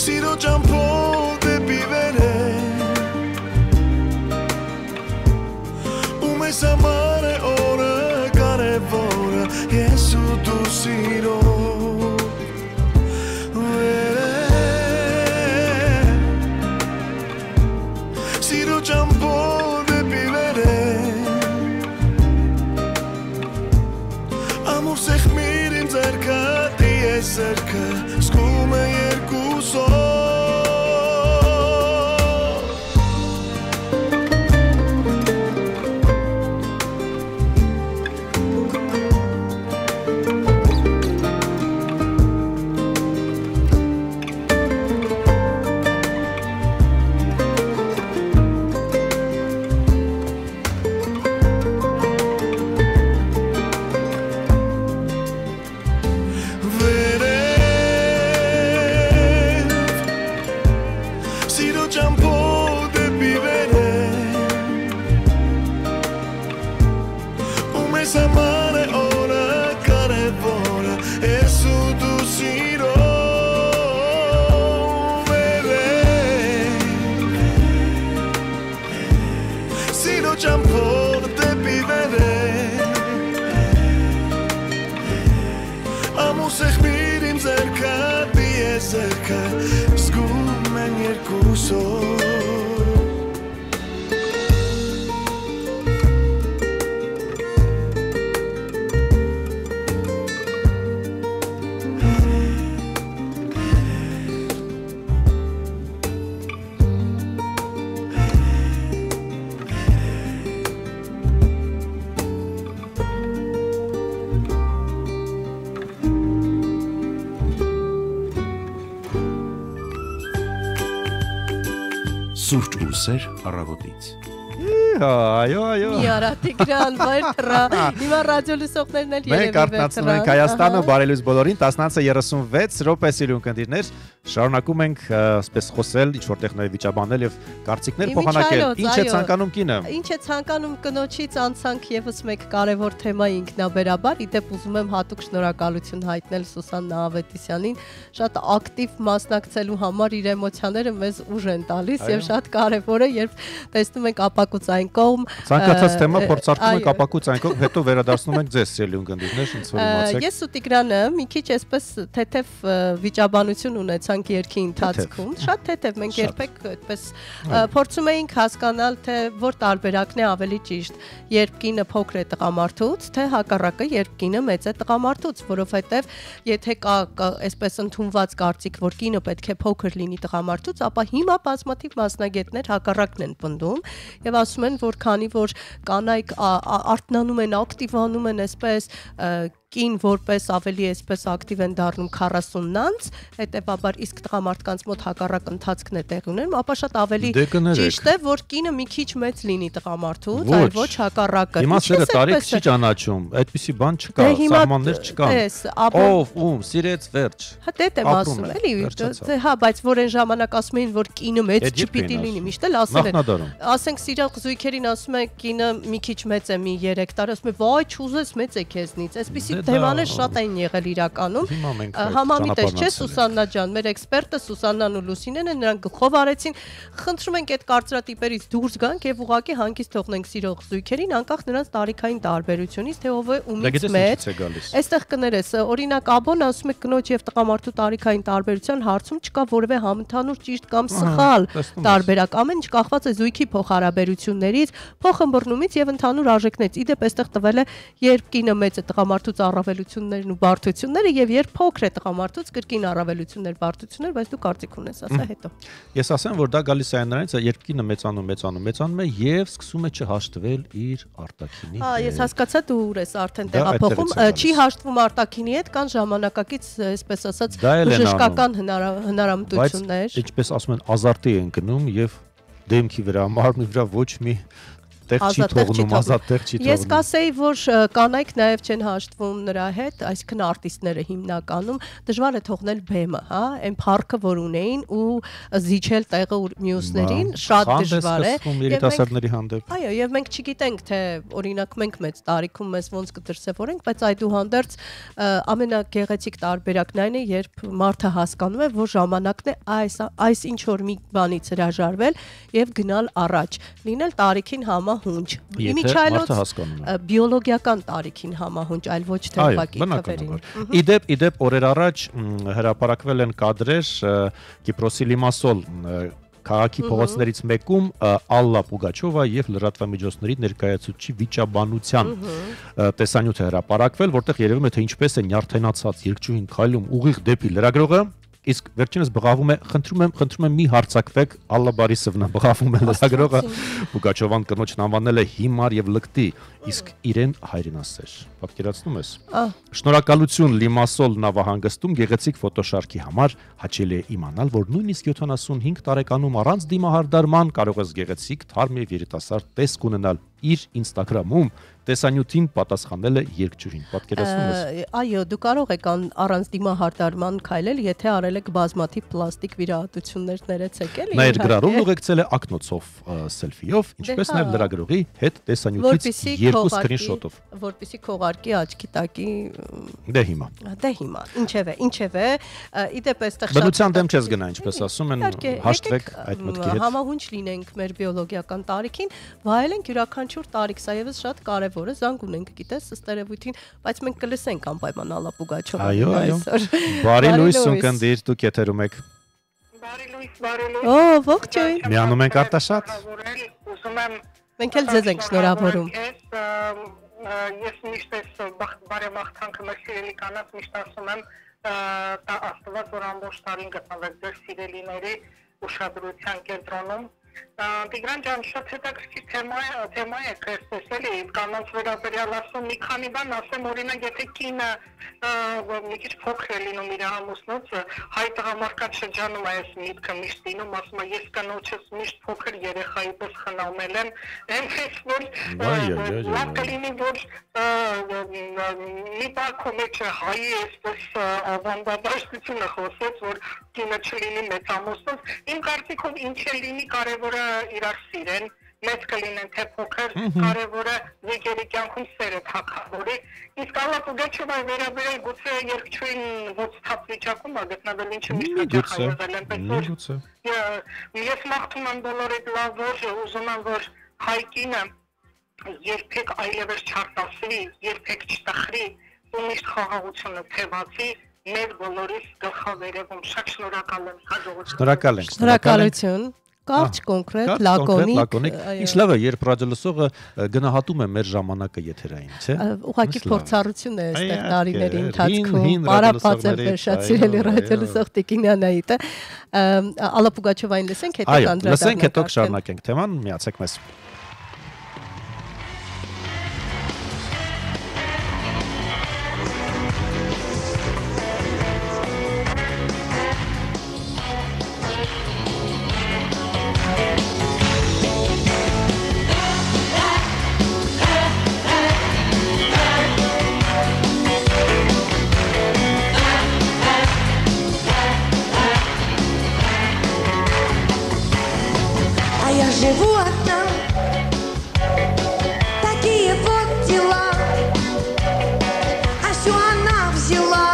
Սիրո ճամփոր դեպի վերև Ու մեզ համար է օրը կարևորը Ես ու դու սիրով Ճամփոր դեպի վերև Ամուր սեղմիր իմ ձեռքը, դիես ձեռքը Զգում է երկուսով ճամփով դեպի վերև ու մեզ համար է օրը կարևորը ես ու դու սիրով սիրո ճամփով դեպի վերև ամուս եղբիր իմ ձեռքը Zerka zgumen երկուսով Սուրճ ու սեր առավոտից։ Այո։ Միարա Տիգրան, վայրտրա։ Հիմա ռադիո լսողներն էլ երևի Մենք արթնացնում ենք Հայաստանը, բարելույս բոլորին, 10:36 րոպե սիրուն կնդիրներ։ Շարունակում ենք ասպես խոսել, ինչ որտեղ նաև վիճաբանել եւ կարծիքներ փոխանակել։ Ինչ է ցանկանում կինը։ Ինչ է ցանկանում կնոջից անցանք եւս մեկ կարևոր թեմայի ինքնաբերաբար, իդեպ ուզում եմ հատուկ շնորհակալություն հայտնել Սուսաննա Ավետիսյանին, շատ ակտիվ մասնակցելու համար իր էմոցիաները մեզ ուժ են տալիս եւ շատ կարևոր է, երբ տեսնում ենք ապակուցային կողմ ցանկացած թեմա փորձարկում ենք ապակուցային կողմ, հետո վերադարձնում ենք ձեզ սիրուն կնդիրներ, ինձ որ իմացեք։ Ես ու Տիգրանը մի քիչ այսպես թեթև վիճաբանություն ունեցանք երկի ընթացքում, շատ թեթև, մենք երբեք այդպես փորձում էինք հասկանալ, թե որ տարբերակն է ավելի ճիշտ, երբ կինը փոքր է տղամարդուց, թե հակառակը, երբ կինը մեծ է տղամարդուց, որովհետև եթե կա այսպես ընդունված կարծիք, որ կինը պետք է փոքր լինի տղամարդուց, ապա հիմա բազմաթիվ մասնագետներ հակառակն են պնդում եւ ասում են, որ քանի որ կանայք արթնանում են, ակտիվանում են այսպես կին որպես ավելի այսպես ակտիվ են դառնում 40-ն անց, հետեւաբար իսկ տղամարդկանց մոտ հակառակ ընթացքն է տեղի ունենում, ապա շատ ավելի ճիշտ է, որ կինը մի քիչ մեծ լինի տղամարդուց, այլ ոչ հակառակը։ Հիմա սերը տարիք չի ճանաչում, այդպիսի բան չկա, սահմաններ չկան։ Ով ում սիրեց վերջ։ Հա դե եմ ասում, էլի, հա, բայց որ այն ժամանակ ասում էին, որ կինը մեծ չպիտի լինի, միշտ էլ ասել են։ Ասենք սիրող զույգերին ասում են կինը մի քիչ մեծ է, մի 3 տարի, ասում են, վայ, չուզես մեծ է քեզնից, այսպիսի թեմաներ շատ են եղել իրականում։ Համամիտ է, չէ՞ Սուսաննա ջան, մեր էքսպերտը Սուսաննան ու Լուսինեն են նրանք գլխով արեցին։ Խնդրում ենք այդ կարծրատիպերից դուրս գանք եւ ուղղակի հանգիստ թողնենք սիրող զույգերին, անկախ նրանց տարիքային տարբերությունից, թե ով է ումից մեծ։ Այստեղ կներես, օրինակ Աբոն ասում է կնոջ եւ տղամարդու տարիքային տարբերության հարցում չկա որևէ համընդհանուր ճիշտ կամ սխալ տարբերակ, ամեն ինչ կախված է զույգի փոխհարաբերություններից, փոխըմբռնումից եւ ընդհանուր արժեքներից։ Իդեպ այստեղ տվել է, երբ կինը մեծ է տղամարդուց առավելություններն ու բարդությունները եւ երբ փոքր է տղամարդուց կրկին առավելություններ, բարդություններ, բայց դու կարծիք ունես, ասա հետո։ Ես ասեմ, որ դա գալիս է այնից, երբ կինը մեծանում է եւ սկսում է չհաշտվել իր արտաքինի հետ։ Հա, ես հասկացա դու ուր ես արդեն տեղափոխում, չի հաշտվում արտաքինի հետ, կան ժամանակակից, այսպես ասած, բժշկական հնարամտություններ։ Բայց ինչպես ասում են, ազարտի են գնում եւ դեմքի վրա, մարմնի վրա ոչ մի տեղ չի թողնում, ազատ տեղ չի թողնում։ Ես կասեի, որ կանայք նաև չեն հաշտվում նրա հետ, այսինքն արտիստները հիմնականում դժվար է թողնել բեմը, հա, այն փառքը, որ ունեին ու զիջել տեղը մյուսներին, շատ դժվար է։ Երիտասարդների հանդեպ։ Այո, եւ մենք չգիտենք, թե օրինակ մենք մեծ տարիքում մեզ ոնց կդրսևորենք, բայց այդուհանդերձ ամենագեղեցիկ տարբերակն այն է, երբ մարդը հասկանում է, որ ժամանակն է այս ինչ որ մի բանից հրաժարվել եւ գնալ առաջ, լինել տարիքին համահունչ։ Իմիջիայլոց բիոլոգիական տարիքին համահունչ, այլ ոչ թե ուղղակի թվերին։ Իդեպ օրեր առաջ հրապարակվել են կադրեր Կիպրոսի Լիմասոլ քաղաքի փողոցներից մեկում Ալլա Պուգաչովա եւ լրատվամիջոցների ներկայացուցիչի վիճաբանության տեսանյութ է հրապարակվել, որտեղ երևում է թե ինչպես է նյարդայնացած երկչույն քայլում ուղիղ դեպի լրագրողը, իսկ վերջինս բղավում է, խնդրում եմ մի հարցակվեք, Ալլա Բարիսովնա բղավում է լրագրողը, Պուգաչովան կնոջն անվանել է հիմար եւ լկտի, իսկ իրեն հայրենասեր։ Պատկերացնում ես։ Շնորհակալություն Լիմասոլ նավահանգստում գեղեցիկ ֆոտոշարքի համար, հաճելի է իմանալ, որ նույնիսկ 75 տարեկանում առանց դիմահարդարման կարող ես գեղեցիկ, թարմ եւ երիտասարդ տեսք ունենալ։ իր Instagram-ում տեսանյութին պատասխանել է երգչուհին։ Պատկերացնում ես։ Այո, դու կարող եք առանց դիմահարտարման քայլել, եթե արել եք բազմաթիվ պլաստիկ վիրահատություններ ներեցեք, էլի։ Նա իր գրառումն ուղեկցել է ակնոցով սելֆիով, ինչպես նաև լրագրողի հետ տեսանյութից երկու սկրինշոթով, որպեսզի քողարկի աչքի տակի դե հիմա։ Ինչևէ, իդեպ այստեղ բնության դեմ չես գնա, ինչպես ասում են, հաշտվեք այդ մտքի հետ։ Համահունչ լինենք մեր բիոլոգիական տարիքին, վայելենք յուրաքանչյուր տարիք, սա եւս շատ կարևոր է, զանգ ունենք, գիտես, ըստ երևույթին, բայց մենք կլսենք անպայման Ալլա Պուգաչովին այսօր։ Բարի լույս ունկնդիր, դուք եթերում եք։ Բարի լույս։ Օ, ողջույն։ Միանում ենք Արտաշատ։ Մենք էլ ձեզ ենք շնորհավորում։ Ես միշտ այս բարեմաղթանքը մեր սիրելի կանանց միշտ ասում եմ, Աստված որ ամբողջ տարին գտնվեք ձեր սիրելիների ուշադրության կենտրոնում։ Տիգրան ջան, շատ հետաքրքիր թեմա է քրսես էլի, կանանց վերաբերյալ ասում մի քանի բան ասեմ, օրինակ եթե կինը մի քիչ փոքր է լինում իր ամուսնուց, հայ տղամարդկանց շրջանում է այս միտքը միշտ լինում, ասում է ես կնոջս միշտ փոքր երեխայի պես խնամել եմ, հենց որ լավ կլինի որ մի բակո մեջ հայի այսպես ավանդաբաշխությունը խոսեց, որ կինը չլինի մեծ ամուսնուց, իմ կարծիքով ինչ է լինի կարևորը իրար սիրեն, մեծ կլինեն թե փոքր, կարևորը եկերի կյանքում սերը թափավորի, իսկ Ալլա Պուգաչովայի վերաբերել գուցե երգչուհին ոնց թափ վիճակում է գտնվել, ինչը միշտ եղել է, այնպես ես մաղթում եմ բոլորիդ լավ որ ուզում եմ որ հայ կինը երբեք այլևս չարտասվի, երբեք չտխրի, ու միշտ խաղաղությունը թևացի մեր բոլորիս գլխավերևում, շատ շնորհակալ եմ, հաջողություն։ Շնորհակալություն։ Կարճ, կոնկրետ, լակոնիկ։ Ինչ լավ է, երբ ռադիոլսողը գնահատում է մեր ժամանակը եթերային, չէ՞։ Ուղղակի փորձառություն է այստեղ տարիների ընթացքում։ Պարապած եմ շատ սիրելի ռադիոլսող Տիկին Անահիտը։ Ալլա Պուգաչովային լսենք, հետո կանդրադառնանք։ Լսենք, հետո կշարունակենք թեման, միացեք մեզ։ Живу одна, такие вот дела. Асю она взяла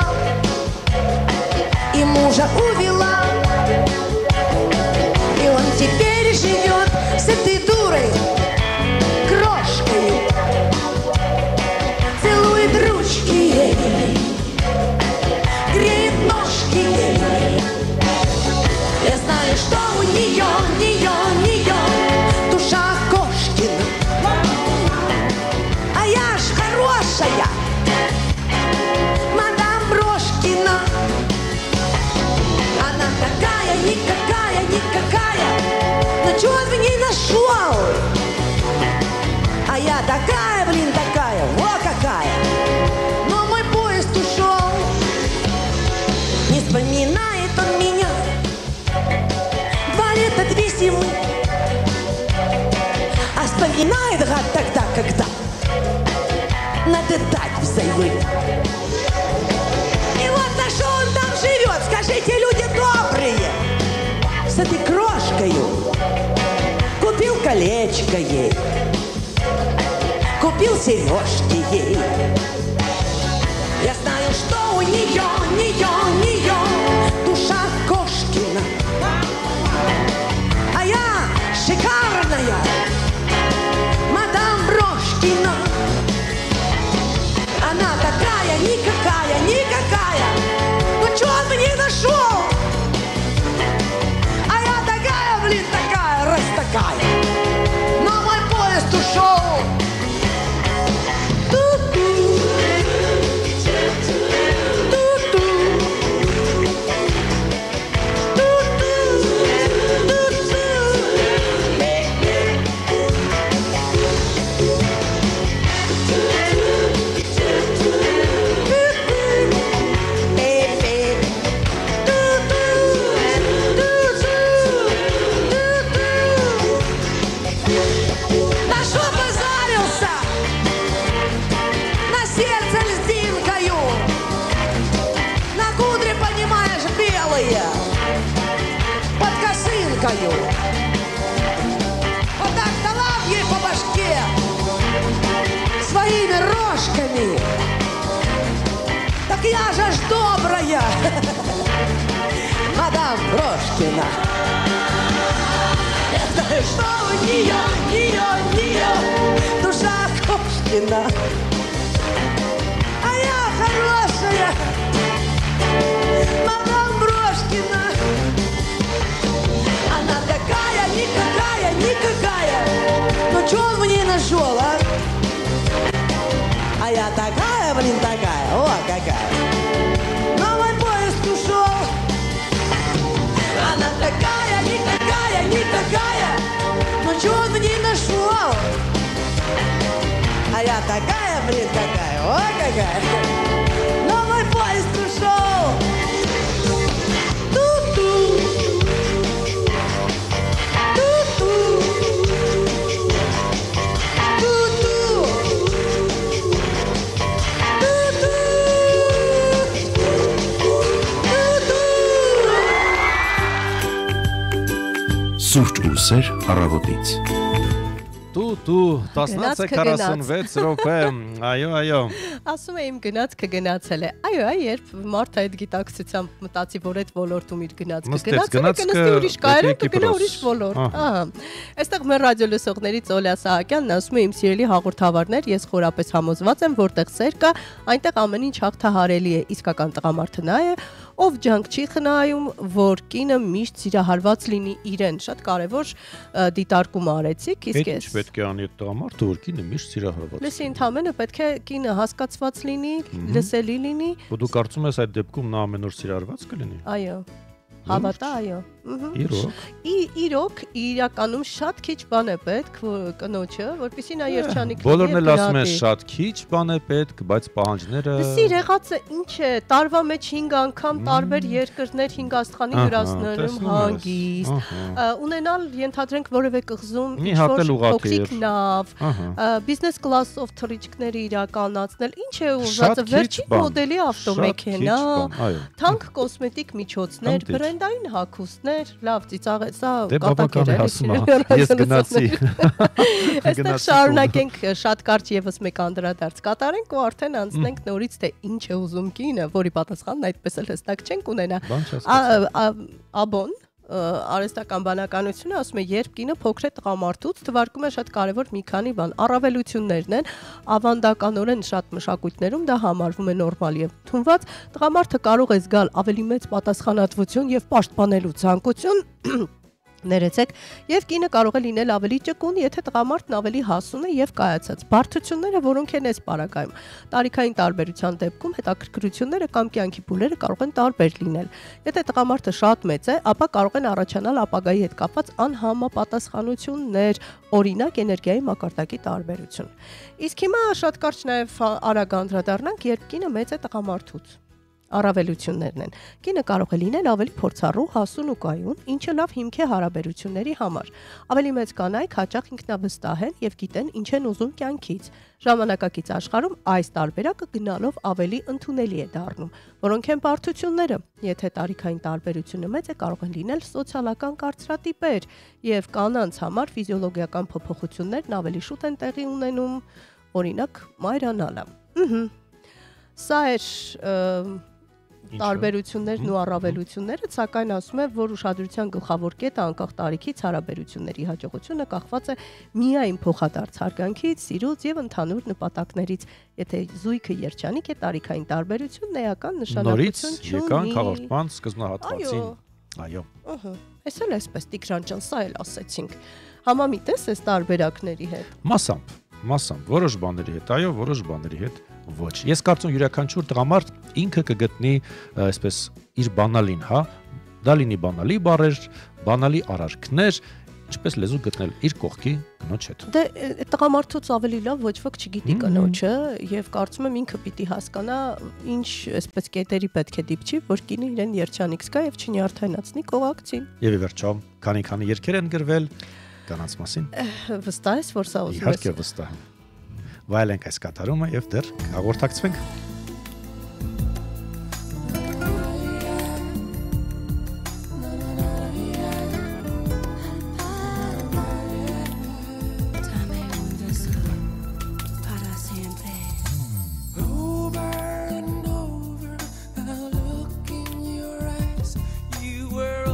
и мужа увела, и он теперь живет с этой дурой крошкой, целует ручки ей, греет ножки ей. Я знаю, что у нее душа Кошкина, а я ж хорошая мадам Брошкина. Она такая, никакая, но чего в ней нашел? А я такая, блин, такая, во какая. Но мой поезд ушел, не вспоминает он меня. 2 лета 2 зимы, а вспоминает гад тогда, когда надо дать взаймы. И вот на что он там живет, скажите, люди добрые, с этой крошкою. Купил колечко ей, купил сережки ей. Я знаю, что у нее душа Кошкина, а я шикарная мадам Брошкина. Она такая, никакая, ну чё он мне нашел? А я такая, блин, такая, раз такая, но мой поезд ушел. Ту-ту, ту-ту. мадам Брошкина. Это что у нее душа Кошкина. А я хорошая мадам Брошкина. Она такая, никакая. Ну чё он мне нашел, а? А я такая, такая, о, какая. Новый поезд ушел. Она такая, никакая. Ну чё он мне нашел? А я такая, какая, о, какая. Новый поезд ушел. Ту-ту. Սուրճ ու սեր առավոտից։ Տու 16:46 րոպե։ Այո։ Ասում եմ գնացքը գնացել է։ Այո, երբ մարդը այդ գիտակցությամբ մտածի, որ այդ ոլորտում իր գնացքը գնացել է, ուրիշ կայարան կգնա ուրիշ ոլորտ։ Ահա։ Այստեղ մեր ռադիո լսողներից Օլյա Սահակյանն ասում է իմ սիրելի հաղորդավարներ, ես խորապես համոզված եմ, որտեղ սեր կա, այնտեղ ամեն ինչ հաղթահարելի է, իսկական տղամարդը նա է, ով ջանք չի խնայում, որ կինը միշտ սիրահարված լինի իրեն։ Շատ կարևոր դիտարկում արեցիք, իսկ ես պետք է անի այդ տղամարդը, որ կինը միշտ սիրահարված։ Լսի, ընդհանրապես պետք է կինը հասկացված լինի, լսելի լինի։ Ու դու կարծում ես այդ դեպքում նա ամեն օր սիրահարված կլինի։ Այո։ Հավատա, այո։ Իրոք իրականում շատ քիչ բան է պետք կնոջը, որպեսզի նա երջանիկ լինի։ Բոլորն էլ ասում են շատ քիչ բան է պետք, բայց պահանջները Լսի, եղածը ինչ է, տարվա մեջ 5 անգամ տարբեր երկրներ 5 աստղանի հյուրասներում հանգիստ, ունենալ ենթադրենք որևէ կղզում ինչ-որ փոքրիկ նավ, բիզնես կլասով թռիչքները իրականացնել, ինչ է ուզածը, վերջին մոդելի ավտոմեքենա, թանկ կոսմետիկ միջոցներ, բրենդային հագուստներ, լավ ծիծաղ է, սա կատակեր է։ Ես գնացի։ Այստեղ շարունակենք շատ կարճ եւս մեկ անդրադարձ կատարենք ու արդեն անցնենք նորից թե ինչ է ուզում կինը, որի պատասխանն այդպես էլ հստակ չենք ունենա։ Աբոն արհեստական բանականությունը ասում է, երբ կինը փոքր է տղամարդուց, թվարկում է շատ կարևոր մի քանի բան։ Առավելություններն են, ավանդականորեն շատ մշակույթներում դա համարվում է նորմալ եւ ընդունված։ Տղամարդը կարող է զգալ ավելի մեծ պատասխանատվություն եւ պաշտպանելու ցանկություն ներեցեք, եւ կինը կարող է լինել ավելի ճկուն, եթե տղամարդն ավելի հասուն է եւ կայացած։ Բարդությունները, որոնք են այս պարագայում, տարիքային տարբերության դեպքում հետաքրքրությունները կամ կյանքի փուլերը կարող են տարբեր լինել։ Եթե տղամարդը շատ մեծ է, ապա կարող են առաջանալ ապագայի հետ կապված անհամապատասխանություններ, օրինակ էներգիայի մակարդակի տարբերություն։ Իսկ հիմա շատ կարճ նաեւ արագ անդրադառնանք, երբ կինը մեծ է տղամարդուց։ Առավելություններն են։ Կինը կարող է լինել ավելի փորձառու, հասուն ու կայուն, ինչը լավ հիմք է հարաբերությունների համար։ Ավելի մեծ կանայք հաճախ ինքնավստահ են եւ գիտեն ինչ են ուզում կյանքից։ Ժամանակակից աշխարհում այս տարբերակը գնալով ավելի ընդունելի է դառնում։ Որոնք են բարդությունները։ Եթե տարիքային տարբերությունը մեծ է, կարող են լինել սոցիալական կարծրատիպեր եւ կանանց համար ֆիզիոլոգիական փոփոխություններն ավելի շուտ են տեղի ունենում, օրինակ մայրանալը։ Սա էր տարբերություններն ու առավելությունները, սակայն ասում է, որ ուշադրության գլխավոր կետը անկախ տարիքից հարաբերությունների հաջողությունը կախված է միայն փոխադարձ հարգանքից, սիրուց եւ ընդհանուր նպատակներից։ Եթե զույգը երջանիկ է, տարիքային տարբերությունն էական նշանակություն չունի։ Նորից եկան հաղորդման սկզբնահատվածին։ Այո։ Այս էլ էսպես Տիգրան ջան, սա էլ ասեցինք։ Համամիտ ես այս տարբերակների հետ։ Մասամբ, որոշ բաների հետ, այո, որոշ բաների հետ ոչ։ Ես կարծում յուրաքանչյուր տղամարդ ինքը կգտնի այսպես իր բանալին, հա, դա լինի բանալի բառեր, բանալի արարքներ, ինչպես լեզու գտնել իր կողքի կնոջ հետ։ Դե տղամարդուց ավելի լավ ոչ ոք չգիտի կնոջը եւ կարծում եմ ինքը պիտի հասկանա ինչ այսպես կետերի պետք է դիպչի, որ կինը իրեն երջանիկ զգա եւ չնյարդայնացնի կողակցին։ Եվ ի վերջո, քանի երգեր են գրվել կանանց մասին։ Վստահ ես, որ սա ուզում ես։ Իհարկե վստահ եմ։ Վայելենք այս կատարումը եւ դեռ հաղորդակցվենք։ Over and over, I look in your eyes. You were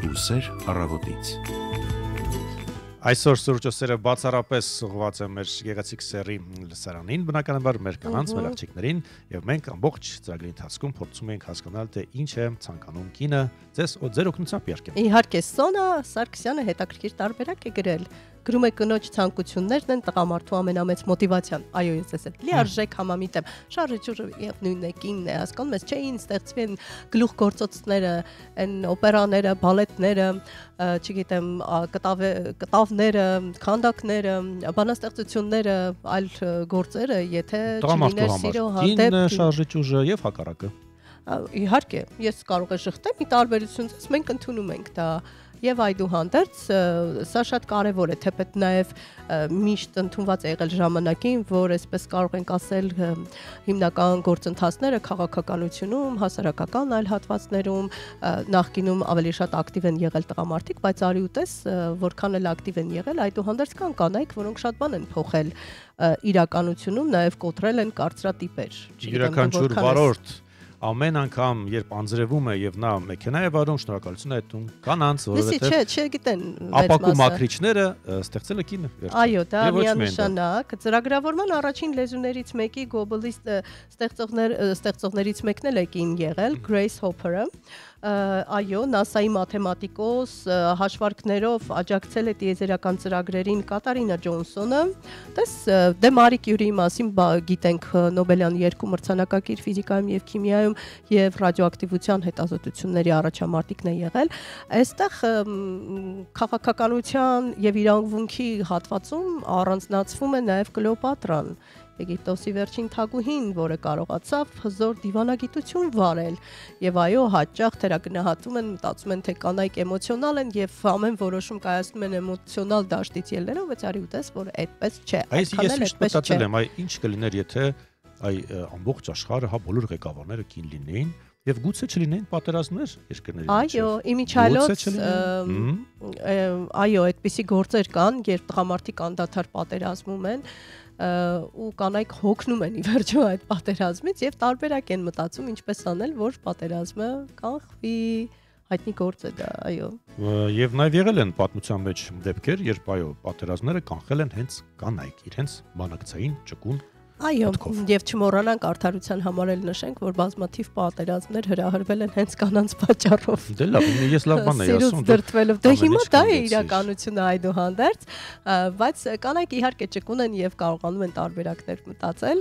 Սուրճ ու սեր առավոտից։ Այսօր Սուրճ ու սերը բացառապես ուղղված է մեր գեղեցիկ սերի լսարանին, բնականաբար մեր կանանց, մեր աղջիկներին, եւ մենք ամբողջ ծրագրի ընթացքում փորձում ենք հասկանալ, թե ինչ է ցանկանում կինը, ձեր օգնությամբ իհարկե։ Իհարկե, Սոնա Սարգսյանը հետաքրքիր տարբերակ է գրել։ Գրում է կնոջ ցանկություններն են տղամարդու ամենամեծ մոտիվացիան։ Այո, ես էս այդ լիարժեք համամիտ եմ։ Շարժիչը եւ նույնն է, կինն է, հասկանում ես, չէ՞, ինձ ստեղծվի են գլուխ գործոցները, այն օպերաները, բալետները, չգիտեմ, կտավները, քանդակները, բանաստեղծությունները, այլ գործերը, եթե չլիներ սիրո հանդեպ։ Կինն է շարժիչ ուժը եւ հակառակը։ Իհարկե, ես կարող եմ շղթել մի տարբերությունից, մենք ընդունում ենք դա։ Եվ այդուհանդերձ սա շատ կարևոր է, թեպետ նաև միշտ ընդունված է եղել ժամանակին, որ այսպես կարող ենք ասել հիմնական գործընթացները քաղաքականությունում, հասարակական այլ հատվածներում, նախկինում ավելի շատ ակտիվ են եղել տղամարդիկ, բայց արի ու տես, որքան էլ ակտիվ են եղել, այդուհանդերձ կան կանայք, որոնք շատ բան են փոխել իրականությունում, նաև կոտրել են կարծրատիպեր։ Յուրաքանչյուր վարորդ ամեն անգամ, երբ անձրևում է եւ նա մեքենա է վարում, շնորհակալություն է այդում կանանց, որովհետեւ չգիտեն ապակու մակրիչները ստեղծել է կինը։ Այո, դա միանշանակ ծրագրավորման առաջին լեզուներից մեկի գոբլիստ ստեղծողներից մեկն էլ է կին եղել, Grace Hopper-ը։ Այո, NASA-ի մաթեմատիկոս, հաշվարկներով աջակցել է տիեզերական ծրագրերին Կատարինա Ջոնսոնը։ Տես դե Մարի Կյուրիի մասին գիտենք Նոբելյան երկու մրցանակակիր ֆիզիկայում եւ քիմիայում եւ ռադիոակտիվության հետազոտությունների առաջամարտիկն է եղել։ Այստեղ քաղաքականության եւ իրավունքի հատվածում առանձնացվում է նաեւ Կլեոպատրան, Եգիպտոսի վերջին թագուհին, որը կարողացավ հզոր դիվանագիտություն վարել, եւ այո, հաճախ թերագնահատում են, մտածում են, թե կանայք էմոցիոնալ են եւ ամեն որոշում կայացնում են էմոցիոնալ դաշտից ելնելով, բայց արի ու տես, որ այդպես չէ։ Այս ես միշտ մտածել եմ, ինչ կլիներ, եթե ամբողջ աշխարհը, բոլոր ղեկավարները կին լինեին եւ գուցե չլինեին պատերազմներ երկրների մեջ։ Այո, իմիջիայլոց այո, այդպիսի գործեր կան, երբ տղամարդիկ անդադար պատերազմում են ու կանայք հոգնում են ի վերջո այդ պատերազմից եւ տարբերակ են մտածում ինչպես անել, որ պատերազմը կանխվի, հայտնի գործ է դա, այո։ Եվ նաեւ եղել են պատմության մեջ դեպքեր, երբ այո, պատերազմները կանխել են հենց կանայք, իրենց բանակցային ճկուն։ Այո, եւ չմոռանանք արդարության համար էլ նշենք, որ բազմաթիվ պատերազմներ հրահրվել են հենց կանանց պատճառով։ Դե լավ, ես լավ բան եմ ասում։ Դրտվելով, դե հիմա դա է իրականությունը այդուհանդերձ, բայց կանայք իհարկե ճկուն են եւ կարողանում են տարբերակներ մտածել,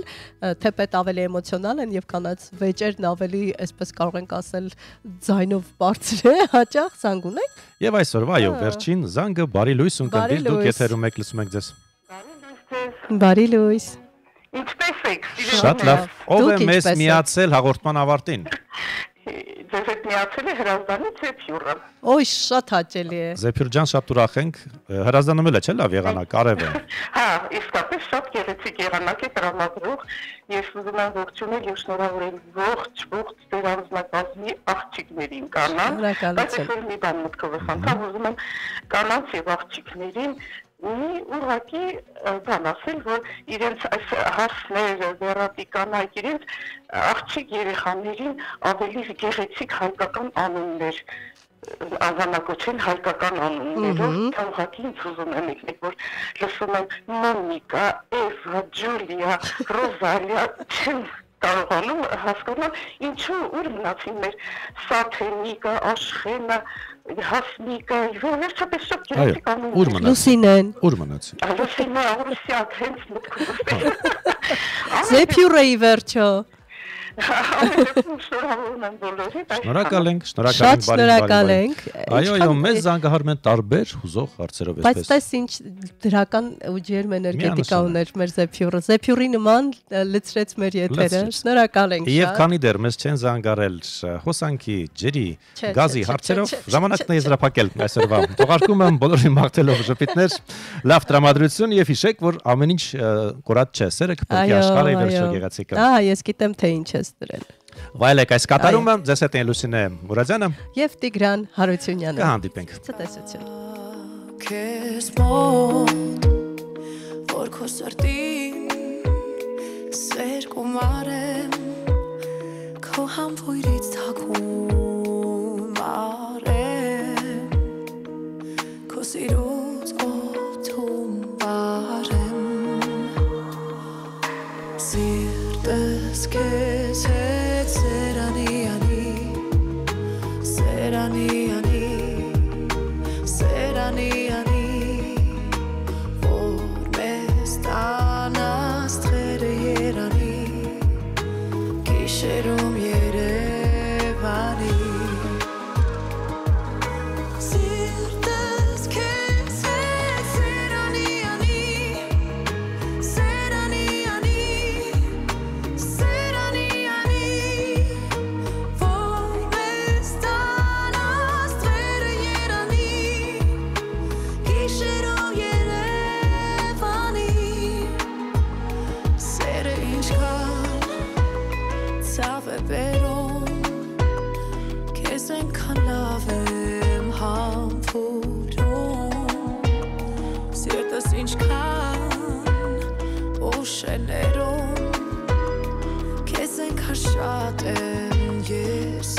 թեպետ ավելի էմոցիոնալ են եւ կանանց վեճերն ավելի, այսպես կարող ենք ասել, ձայնով բարձր է, հաճախ զանգ ունեք։ Եվ այսօր, այո, վերջին զանգը բարի լույս ունկնդիր, դուք եթերում եք, լսում եք ձեզ։ Բարի լույս։ Ինչպես եք, շատ լավ։ Ով է մեզ միացել հաղորդման ավարտին։ Ձեզ հետ միացել է Հրազդանի Զեփյուրը։ Ոյ, շատ հաճելի է։ Զեփյուր ջան, շատ ուրախ ենք։ Հրազդանում էլ է, չէ՞ լավ եղանակ, արև է։ Հա, իսկապես շատ գեղեցիկ եղանակ է տրամադրող։ Ես ուզում եմ ողջունել եւ շնորհավորել ողջ ձեր անձնակազմի աղջիկներին կանանց։ Բայց ես մի բան մտքով եմ խնդրում, ուզում եմ կանանց եւ աղջիկներին մի ուղղակի բան ասել, որ իրենց այս հասները, վերապի կանայք իրենց աղջիկ երեխաներին ավելի գեղեցիկ հայկական անուններ անվանակոչեն հայկական անուններով, ուղղակի ինձ ուզում եմ եկնեք, որ լսում եմ Մոնիկա, Էվա, Ջուլիա, Ռոզալիա, չեմ կարողանում հասկանալ, ինչու ուր մնացին մեր Սաթենիկա, Աշխենը, Հասմիկը, վերջապես շատ գեղեցիկ անուններ։ Լուսինեն։ Ուր մնացին։ Լուսինը, Ուրսիակ, հենց մտքում։ Զեփյուրեի վերջո։ Շնորհակալ ենք, շնորհակալ ենք։ Այո, այո, մեզ զանգահարում են տարբեր հուզող հարցերով այսպես։ Բայց տես ինչ դրական ու ջերմ էներգետիկա ուներ մեր Զեփյուրը։ Զեփյուրի նման լցրեց մեր եթերը։ Շնորհակալ ենք շատ։ Եվ քանի դեռ մեզ չեն զանգարել հոսանքի, ջրի, գազի հարցերով, ժամանակն է եզրափակել այսօրվա։ Թողարկում եմ բոլորին մաղթելով ժպիտներ, լավ տրամադրություն եւ հիշեք, որ ամեն ինչ կորած չէ, սերը կփոխի աշխարհը եւ վերջո գեղեցիկը։ Ահա, ես գիտեմ թե ինչ է դրել։ Վայելեք այս կատարումը, ձեզ հետ են Լուսինե Մուրադյանը եւ Տիգրան Հարությունյանը։ Կհանդիպենք։ Ցտեսություն։ Քեզ մոտ որ քո սրտին սեր կոմարեմ քո համբույրից թակում արեմ քեզ հետ սերանի անի սերանի անի սերանի անի որ մեզ տանած թերը երանի գիշերում Երևանի սիրտս քեզ հետ սերանի անի սերանի անի սերանի անի որ մեզ տանած թերը երանի գիշերում Երևանի սերը ինչքան ցավ է բերում քեզ այնքան լավ եմ համբուրում սիրտս ինչքան ուշ է ներում քեզ այնքան շատ եմ ես